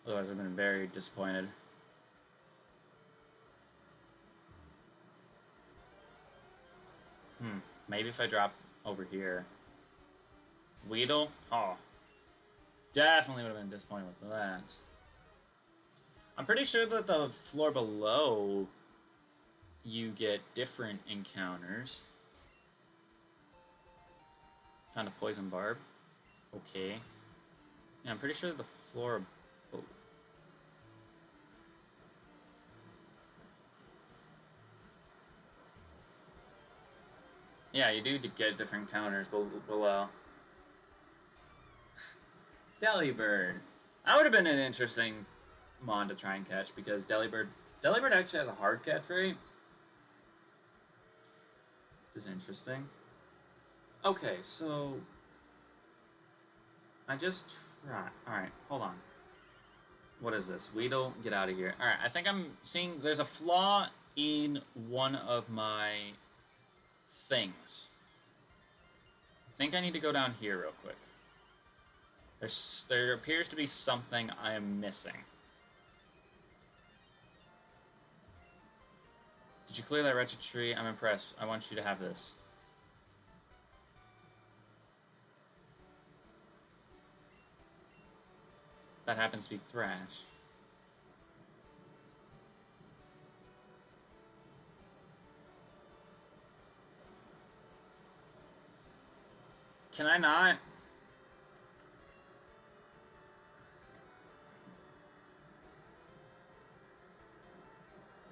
Otherwise, I've been very disappointed. Maybe if I drop over here. Weedle? Oh. Definitely would have been disappointed with that. I'm pretty sure that the floor below you get different encounters. Found a poison barb. Okay. Yeah, I'm pretty sure the floor... Oh. Yeah, you do get different encounters below. Delibird. That would have been an interesting mon to try and catch, because Delibird actually has a hard catch rate. Which is interesting. Okay, so... I just tried... Alright, hold on. What is this? Weedle, get out of here. Alright, I think I'm seeing there's a flaw in one of my things. I think I need to go down here real quick. There appears to be something I am missing. Did you clear that wretched tree? I'm impressed. I want you to have this. That happens to be Thrash. Can I not?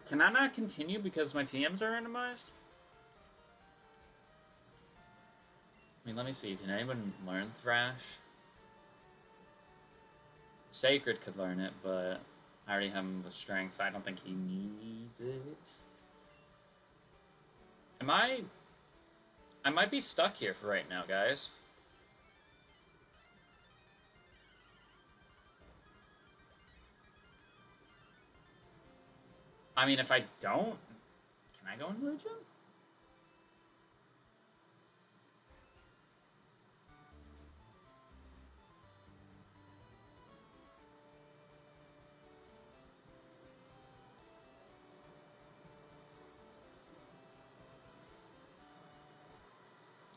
Can I not continue because my TMs are randomized? I mean, let me see. Can anyone learn Thrash? Sacred could learn it, but I already have him with strength, so I don't think he needs it. I might be stuck here for right now, guys. I mean, if I don't... Can I go into the gym?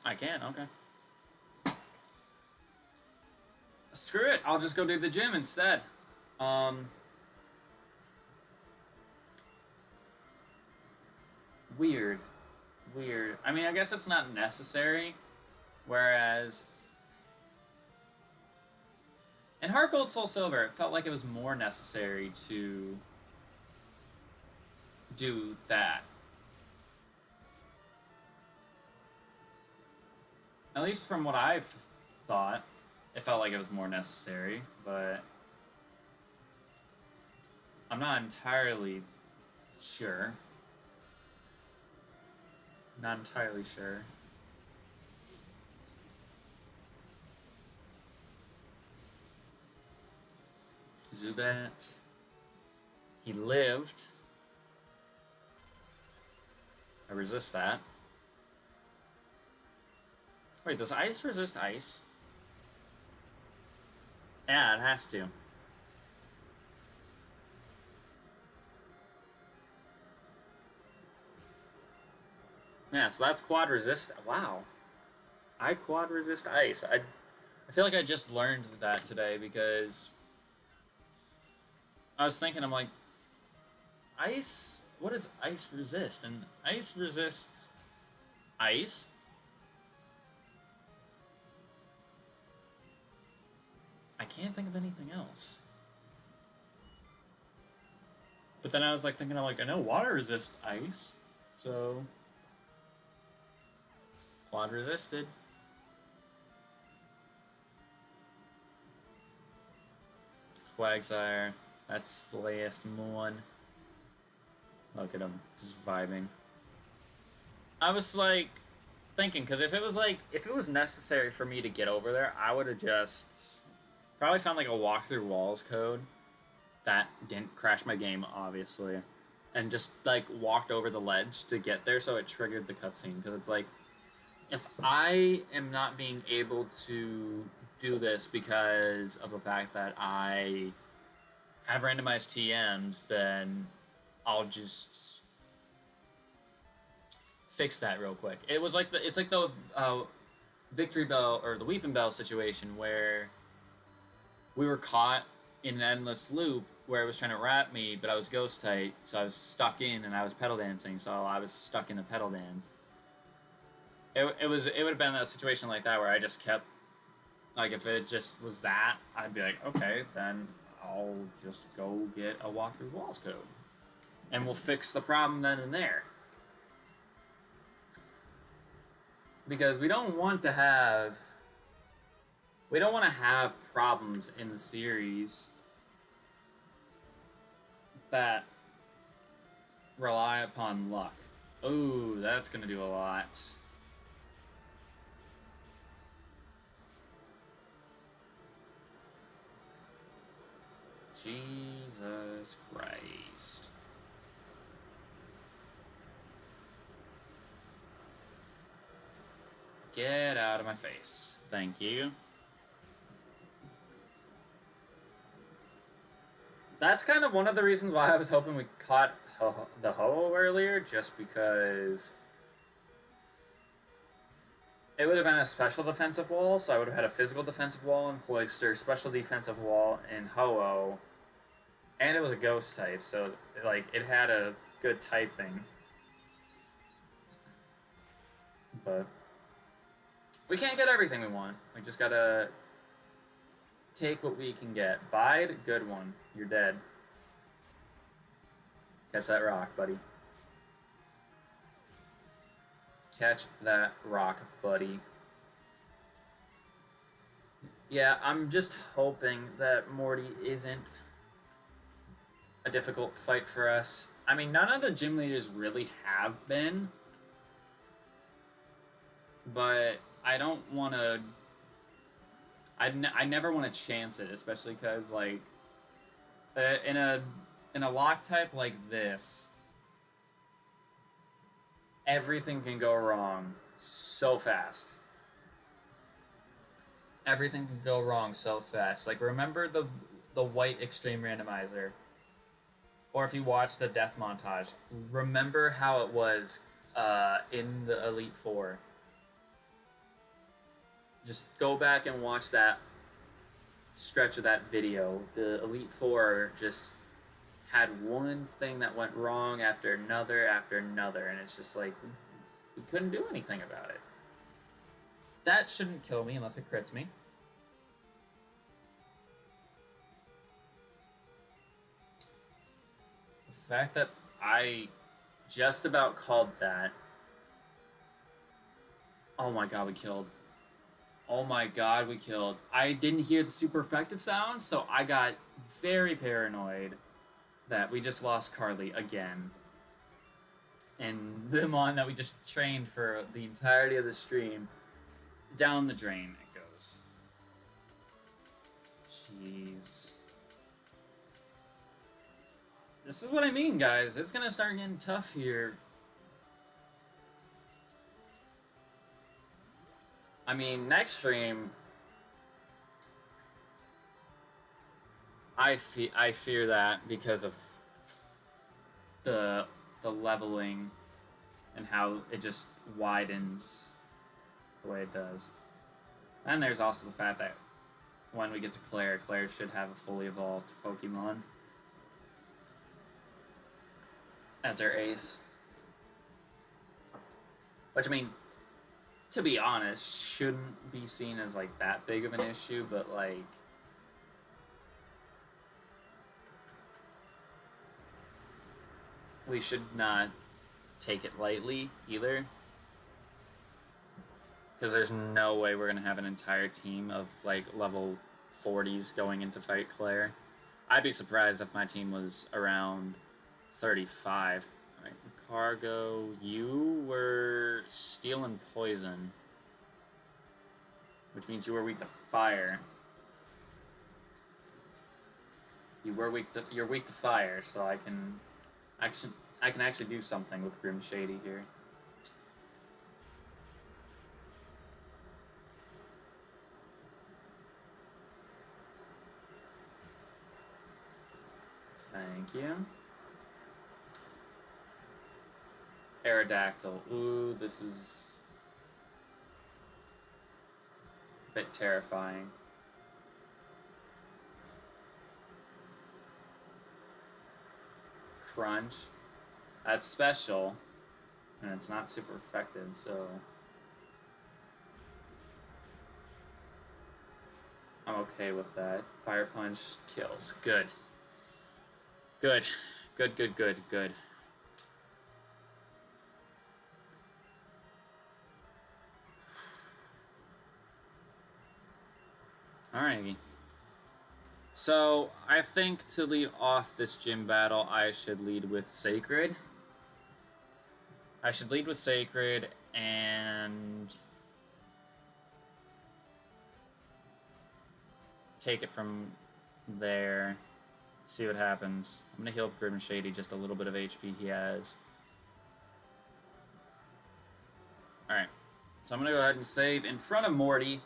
I can, okay. Screw it, I'll just go do the gym instead. Weird. I mean, I guess it's not necessary, whereas... in Heart Gold Soul Silver, it felt like it was more necessary to do that. At least from what I've thought, it felt like it was more necessary, but I'm not entirely sure. Not entirely sure. Zubat. He lived. I resist that. Wait, does ice resist ice? Yeah, it has to. Yeah, so that's quad resist. Wow. I quad resist ice. I feel like I just learned that today because I was thinking, I'm like, ice? What does ice resist? And ice resists ice? I can't think of anything else. But then I was like thinking, I'm like, I know water resists ice, so quad resisted. Quagsire, that's the latest one. Look at him, just vibing. I was like thinking, because if it was necessary for me to get over there, I would have just probably found like a walk through walls code that didn't crash my game, obviously, and just like walked over the ledge to get there, so it triggered the cutscene. Because it's like, if I am not being able to do this because of the fact that I have randomized TMs, then I'll just fix that real quick. It's like the Victory Bell or the Weeping Bell situation where we were caught in an endless loop where it was trying to wrap me, but I was ghost type, so I was stuck in, and I was pedal dancing, so I was stuck in the pedal dance. It would have been a situation like that where I just kept, like, if it just was that, I'd be like, okay, then I'll just go get a walk through walls code, and we'll fix the problem then and there. Because we don't want to have problems in the series that rely upon luck. Ooh, that's gonna do a lot. Jesus Christ. Get out of my face. Thank you. That's kind of one of the reasons why I was hoping we caught the Ho earlier, just because it would have been a special defensive wall, so I would have had a physical defensive wall in Cloister, special defensive wall in Ho-Oh, and it was a ghost type, so like it had a good typing. But we can't get everything we want. We just gotta take what we can get. Bide, good one. You're dead. Catch that rock, buddy. Catch that rock, buddy. Yeah, I'm just hoping that Morty isn't a difficult fight for us. I mean, none of the gym leaders really have been, but I don't want to... I never want to chance it, especially because, like, in a lock type like this, everything can go wrong so fast. Everything can go wrong so fast. Like, remember the white extreme randomizer, or if you watch the death montage, remember how it was in the Elite Four. Just go back and watch that stretch of that video. The Elite Four just had one thing that went wrong after another, and it's just like, we couldn't do anything about it. That shouldn't kill me unless it crits me. The fact that I just about called that... Oh my god, we killed. Oh my god, we killed. I didn't hear the super effective sound, so I got very paranoid that we just lost Carly again. And the mon that we just trained for the entirety of the stream, down the drain it goes. Jeez. This is what I mean, guys. It's gonna start getting tough here. I mean, next stream, I fear that because of the leveling and how it just widens the way it does. And there's also the fact that when we get to Claire should have a fully evolved Pokemon as her ace. Which, I mean, to be honest, shouldn't be seen as, like, that big of an issue, but, like, we should not take it lightly, either. Because there's no way we're going to have an entire team of, like, level 40s going into fight Claire. I'd be surprised if my team was around 35. Alright, Cargo, you were Steel and Poison, which means you were weak to fire. You're weak to fire, so I can actually do something with Grim Shady here. Thank you. Aerodactyl. Ooh, this is a bit terrifying. Crunch. That's special, and it's not super effective, so I'm okay with that. Fire Punch kills. Good. Good. Good, good, good, good. Alrighty. So, I think to lead off this gym battle, I should lead with Sacred. I should lead with Sacred and take it from there. See what happens. I'm gonna heal Grim and Shady, just a little bit of HP he has. Alright. So I'm gonna go ahead and save in front of Morty.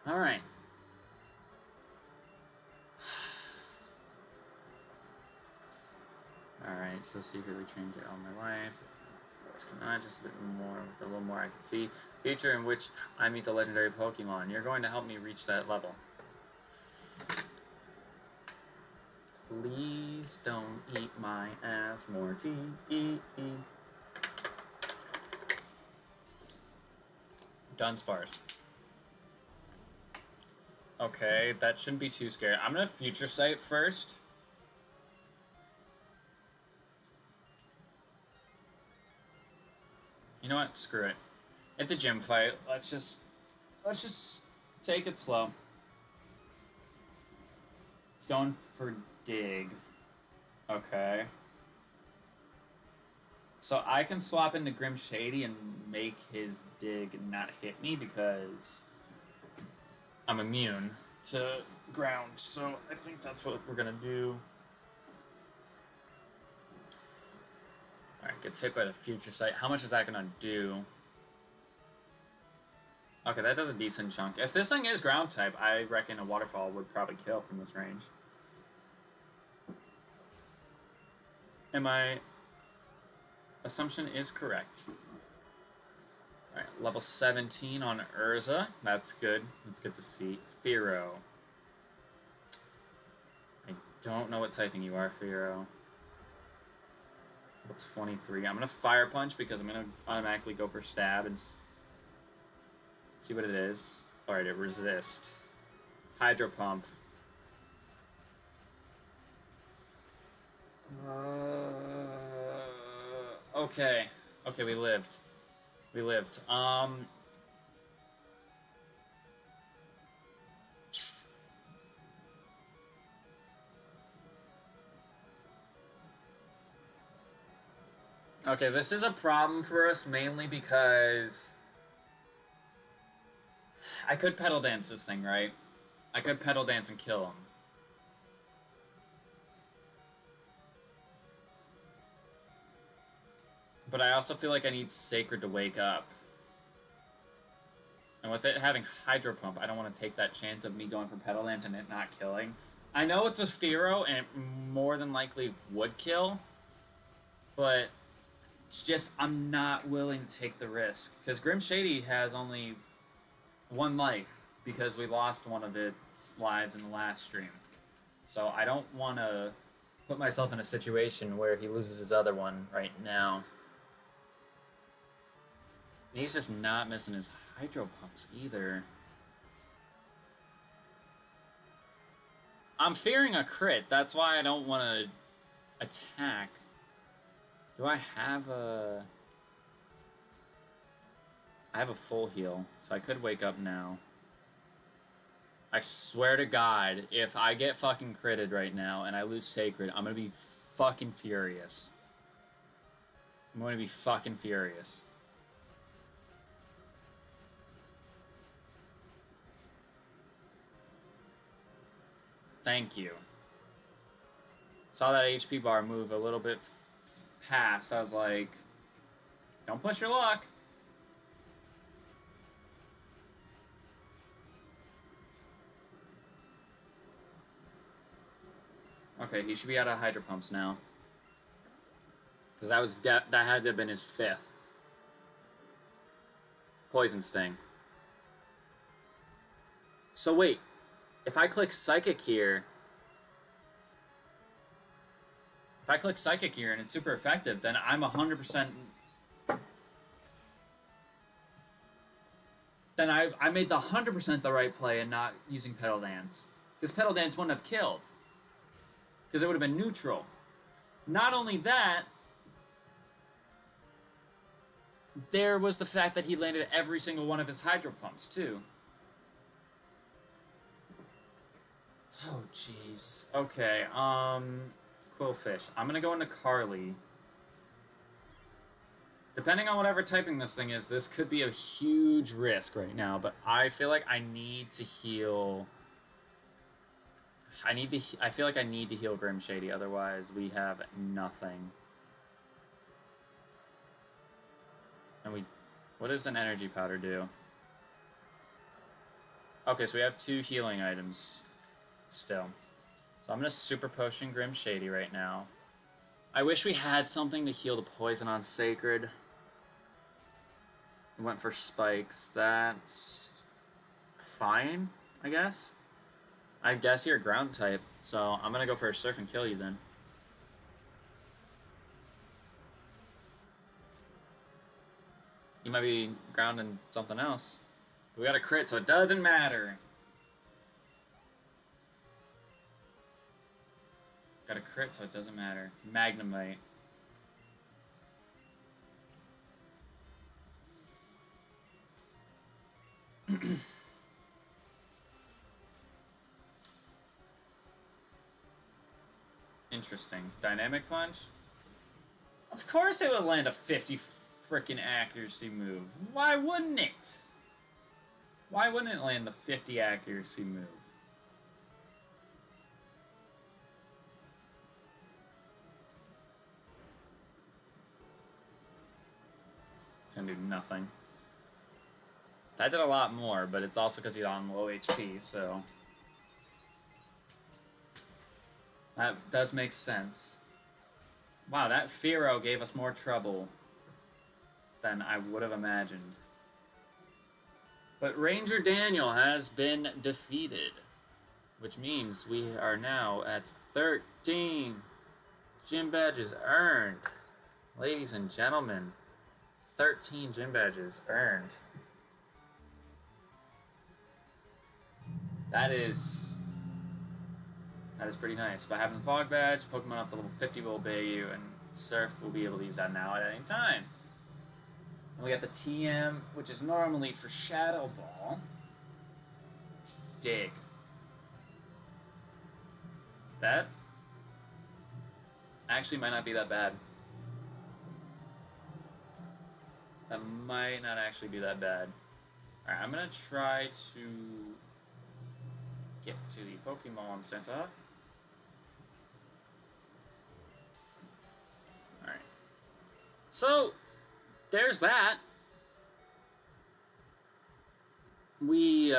Alright. Alright, so secretly trained it all my life. Can I just a bit more, with a little more I can see. Future in which I meet the legendary Pokemon. You're going to help me reach that level. Please don't eat my ass, Morty. Dunsparce. Okay, that shouldn't be too scary. I'm gonna Future Sight first. You know what? Screw it. It's a gym fight. Let's just take it slow. It's going for dig. Okay. So I can swap into Grim Shady and make his dig not hit me because I'm immune to ground. So I think that's what we're gonna do. Alright, gets hit by the Future Sight. How much is that gonna do? Okay, that does a decent chunk. If this thing is ground type, I reckon a Waterfall would probably kill from this range. And my assumption is correct. Alright, level 17 on Urza. That's good. That's good to see. Fearow. I don't know what typing you are, Fearow. 23. I'm gonna Fire Punch because I'm gonna automatically go for Stab and see what it is. Alright, it Resist. Hydro Pump. Okay. Okay, we lived. We lived. Okay, this is a problem for us mainly because I could Pedal Dance this thing, right? I could Pedal Dance and kill him. But I also feel like I need Sacred to wake up. And with it having Hydro Pump, I don't want to take that chance of me going for Pedal Dance and it not killing. I know it's a Fearow and it more than likely would kill, but it's just I'm not willing to take the risk. Because Grim Shady has only one life because we lost one of its lives in the last stream. So I don't want to put myself in a situation where he loses his other one right now. He's just not missing his Hydro Pumps either. I'm fearing a crit. That's why I don't want to attack. Do I have a... I have a full heal, so I could wake up now. I swear to God, if I get fucking critted right now and I lose Sacred, I'm gonna be fucking furious. I'm gonna be fucking furious. Thank you. Saw that HP bar move a little bit past. I was like, don't push your luck. Okay, he should be out of hydro pumps now. Because that had to have been his 5th. Poison Sting. So wait, if I click Psychic here... If I click Psychic here and it's super effective, then I'm 100%... Then I made the 100% the right play and not using Petal Dance. Because Petal Dance wouldn't have killed. Because it would have been neutral. Not only that, there was the fact that he landed every single one of his hydro pumps, too. Oh, jeez. Okay, Quillfish. I'm gonna go into Carly. Depending on whatever typing this thing is, this could be a huge risk right now, but I feel like I need to heal... I feel like I need to heal Grim Shady, otherwise we have nothing. And what does an energy powder do? Okay, so we have 2 healing items still. So I'm gonna super potion Grim Shady right now. I wish we had something to heal the poison on Sacred. We went for spikes. That's fine, I guess. I guess you're a ground type, so I'm gonna go for a surf and kill you then. You might be grounding something else. We got a crit, so it doesn't matter. Got a crit, so it doesn't matter. Magnemite. Interesting. Dynamic Punch? Of course it would land a 50 frickin' accuracy move. Why wouldn't it? Why wouldn't it land the 50 accuracy move? It's gonna do nothing. That did a lot more, but it's also because he's on low HP, so... That does make sense. Wow, that Fearow gave us more trouble than I would have imagined. But Ranger Daniel has been defeated, which means we are now at 13 gym badges earned. Ladies and gentlemen, 13 gym badges earned. That is pretty nice. By having the Fog Badge, Pokemon up to level 50 will obey you, and Surf will be able to use that now at any time. And we got the TM, which is normally for Shadow Ball. Let's dig. That actually might not be that bad. That might not actually be that bad. Alright, I'm gonna try to get to the Pokemon Center. Alright. So, there's that. We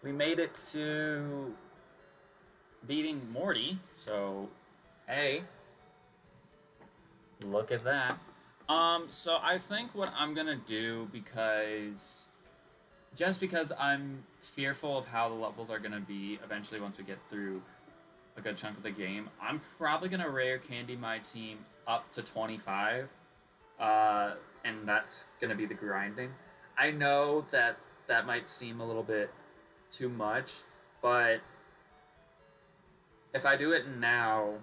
made it to beating Morty, so hey, look at that. So I think what I'm gonna do, because I'm fearful of how the levels are gonna be eventually once we get through a good chunk of the game, I'm probably gonna rare candy my team up to 25, and that's gonna be the grinding. I know that might seem a little bit too much, but if I do it now,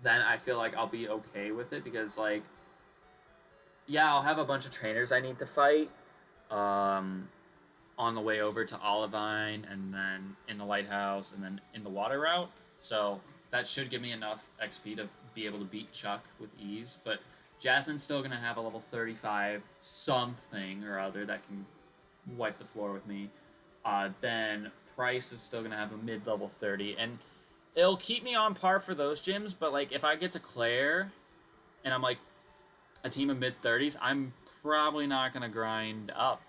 then I feel like I'll be okay with it, because, like, yeah, I'll have a bunch of trainers I need to fight on the way over to Olivine, and then in the Lighthouse, and then in the Water Route, so that should give me enough XP to be able to beat Chuck with ease, but Jasmine's still going to have a level 35 something or other that can wipe the floor with me. Then Price is still going to have a mid-level 30, and it'll keep me on par for those gyms, but, like, if I get to Claire and I'm, like, a team of mid-30s, I'm probably not going to grind up,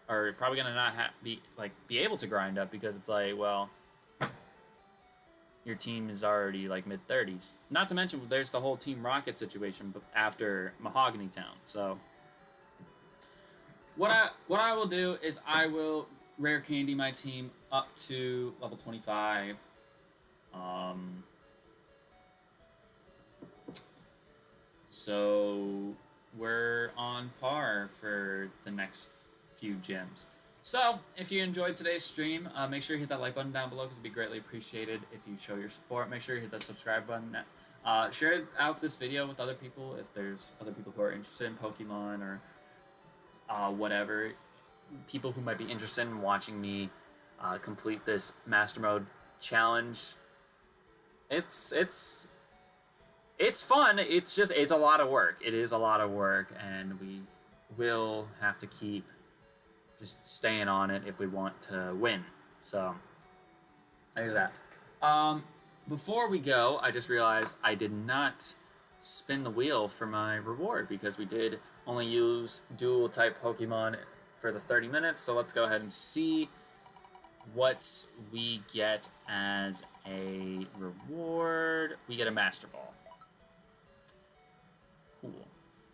or probably going to not be able to grind up, because it's like, well, your team is already like mid-30s. Not to mention, there's the whole Team Rocket situation after Mahogany Town. So, what I will do is I will rare candy my team up to level 25. So we're on par for the next few gyms. So, if you enjoyed today's stream, make sure you hit that like button down below because it'd be greatly appreciated if you show your support. Make sure you hit that subscribe button. Share out this video with other people if there's other people who are interested in Pokemon or whatever. People who might be interested in watching me complete this Mastermode challenge. It's fun. It's a lot of work. It is a lot of work, and we will have to keep just staying on it if we want to win. So there's that. Before we go, I just realized I did not spin the wheel for my reward because we did only use dual type Pokemon for the 30 minutes. So let's go ahead and see what we get as a reward. We get a Master Ball. Cool.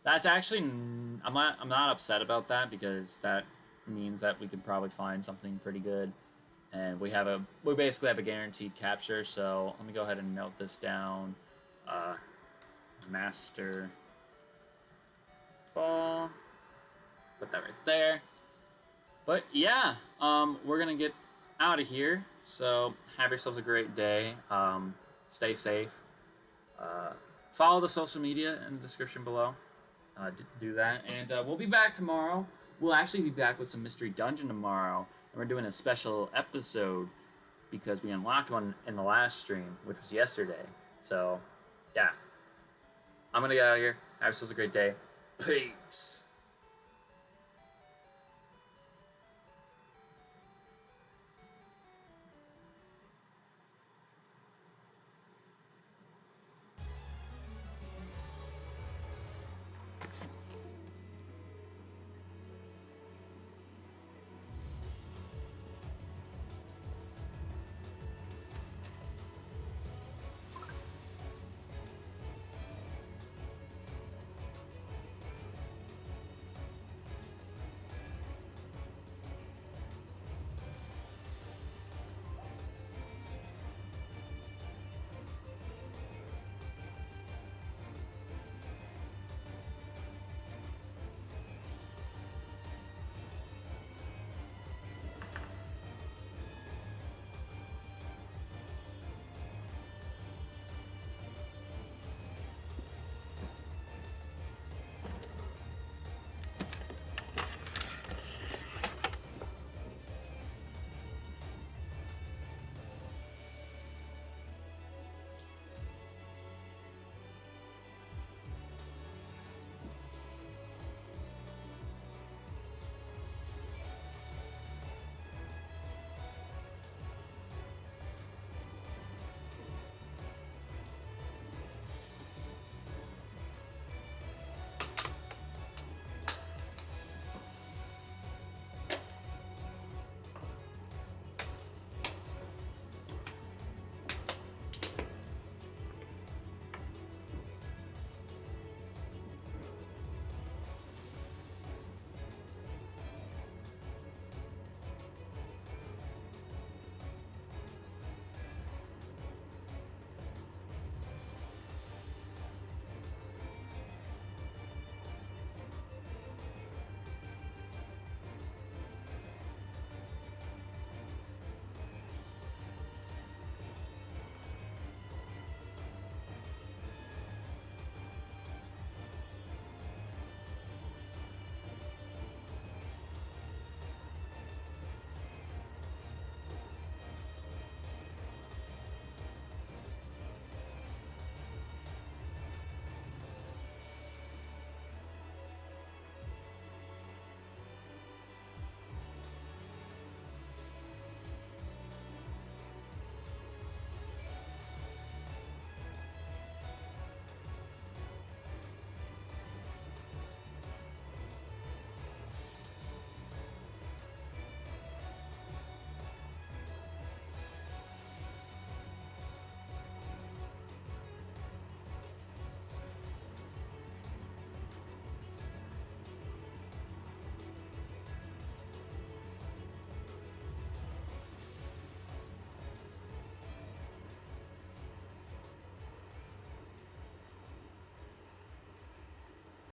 That's actually, I'm not upset about that because that means that we could probably find something pretty good, and we basically have a guaranteed capture. So let me go ahead and note this down. Master Ball. Put that right there. But yeah, we're gonna get out of here. So have yourselves a great day. Stay safe. Follow the social media in the description below. Do that. And we'll be back tomorrow. We'll actually be back with some Mystery Dungeon tomorrow. And we're doing a special episode because we unlocked one in the last stream, which was yesterday. So, yeah. I'm going to get out of here. Have yourselves a great day. Peace.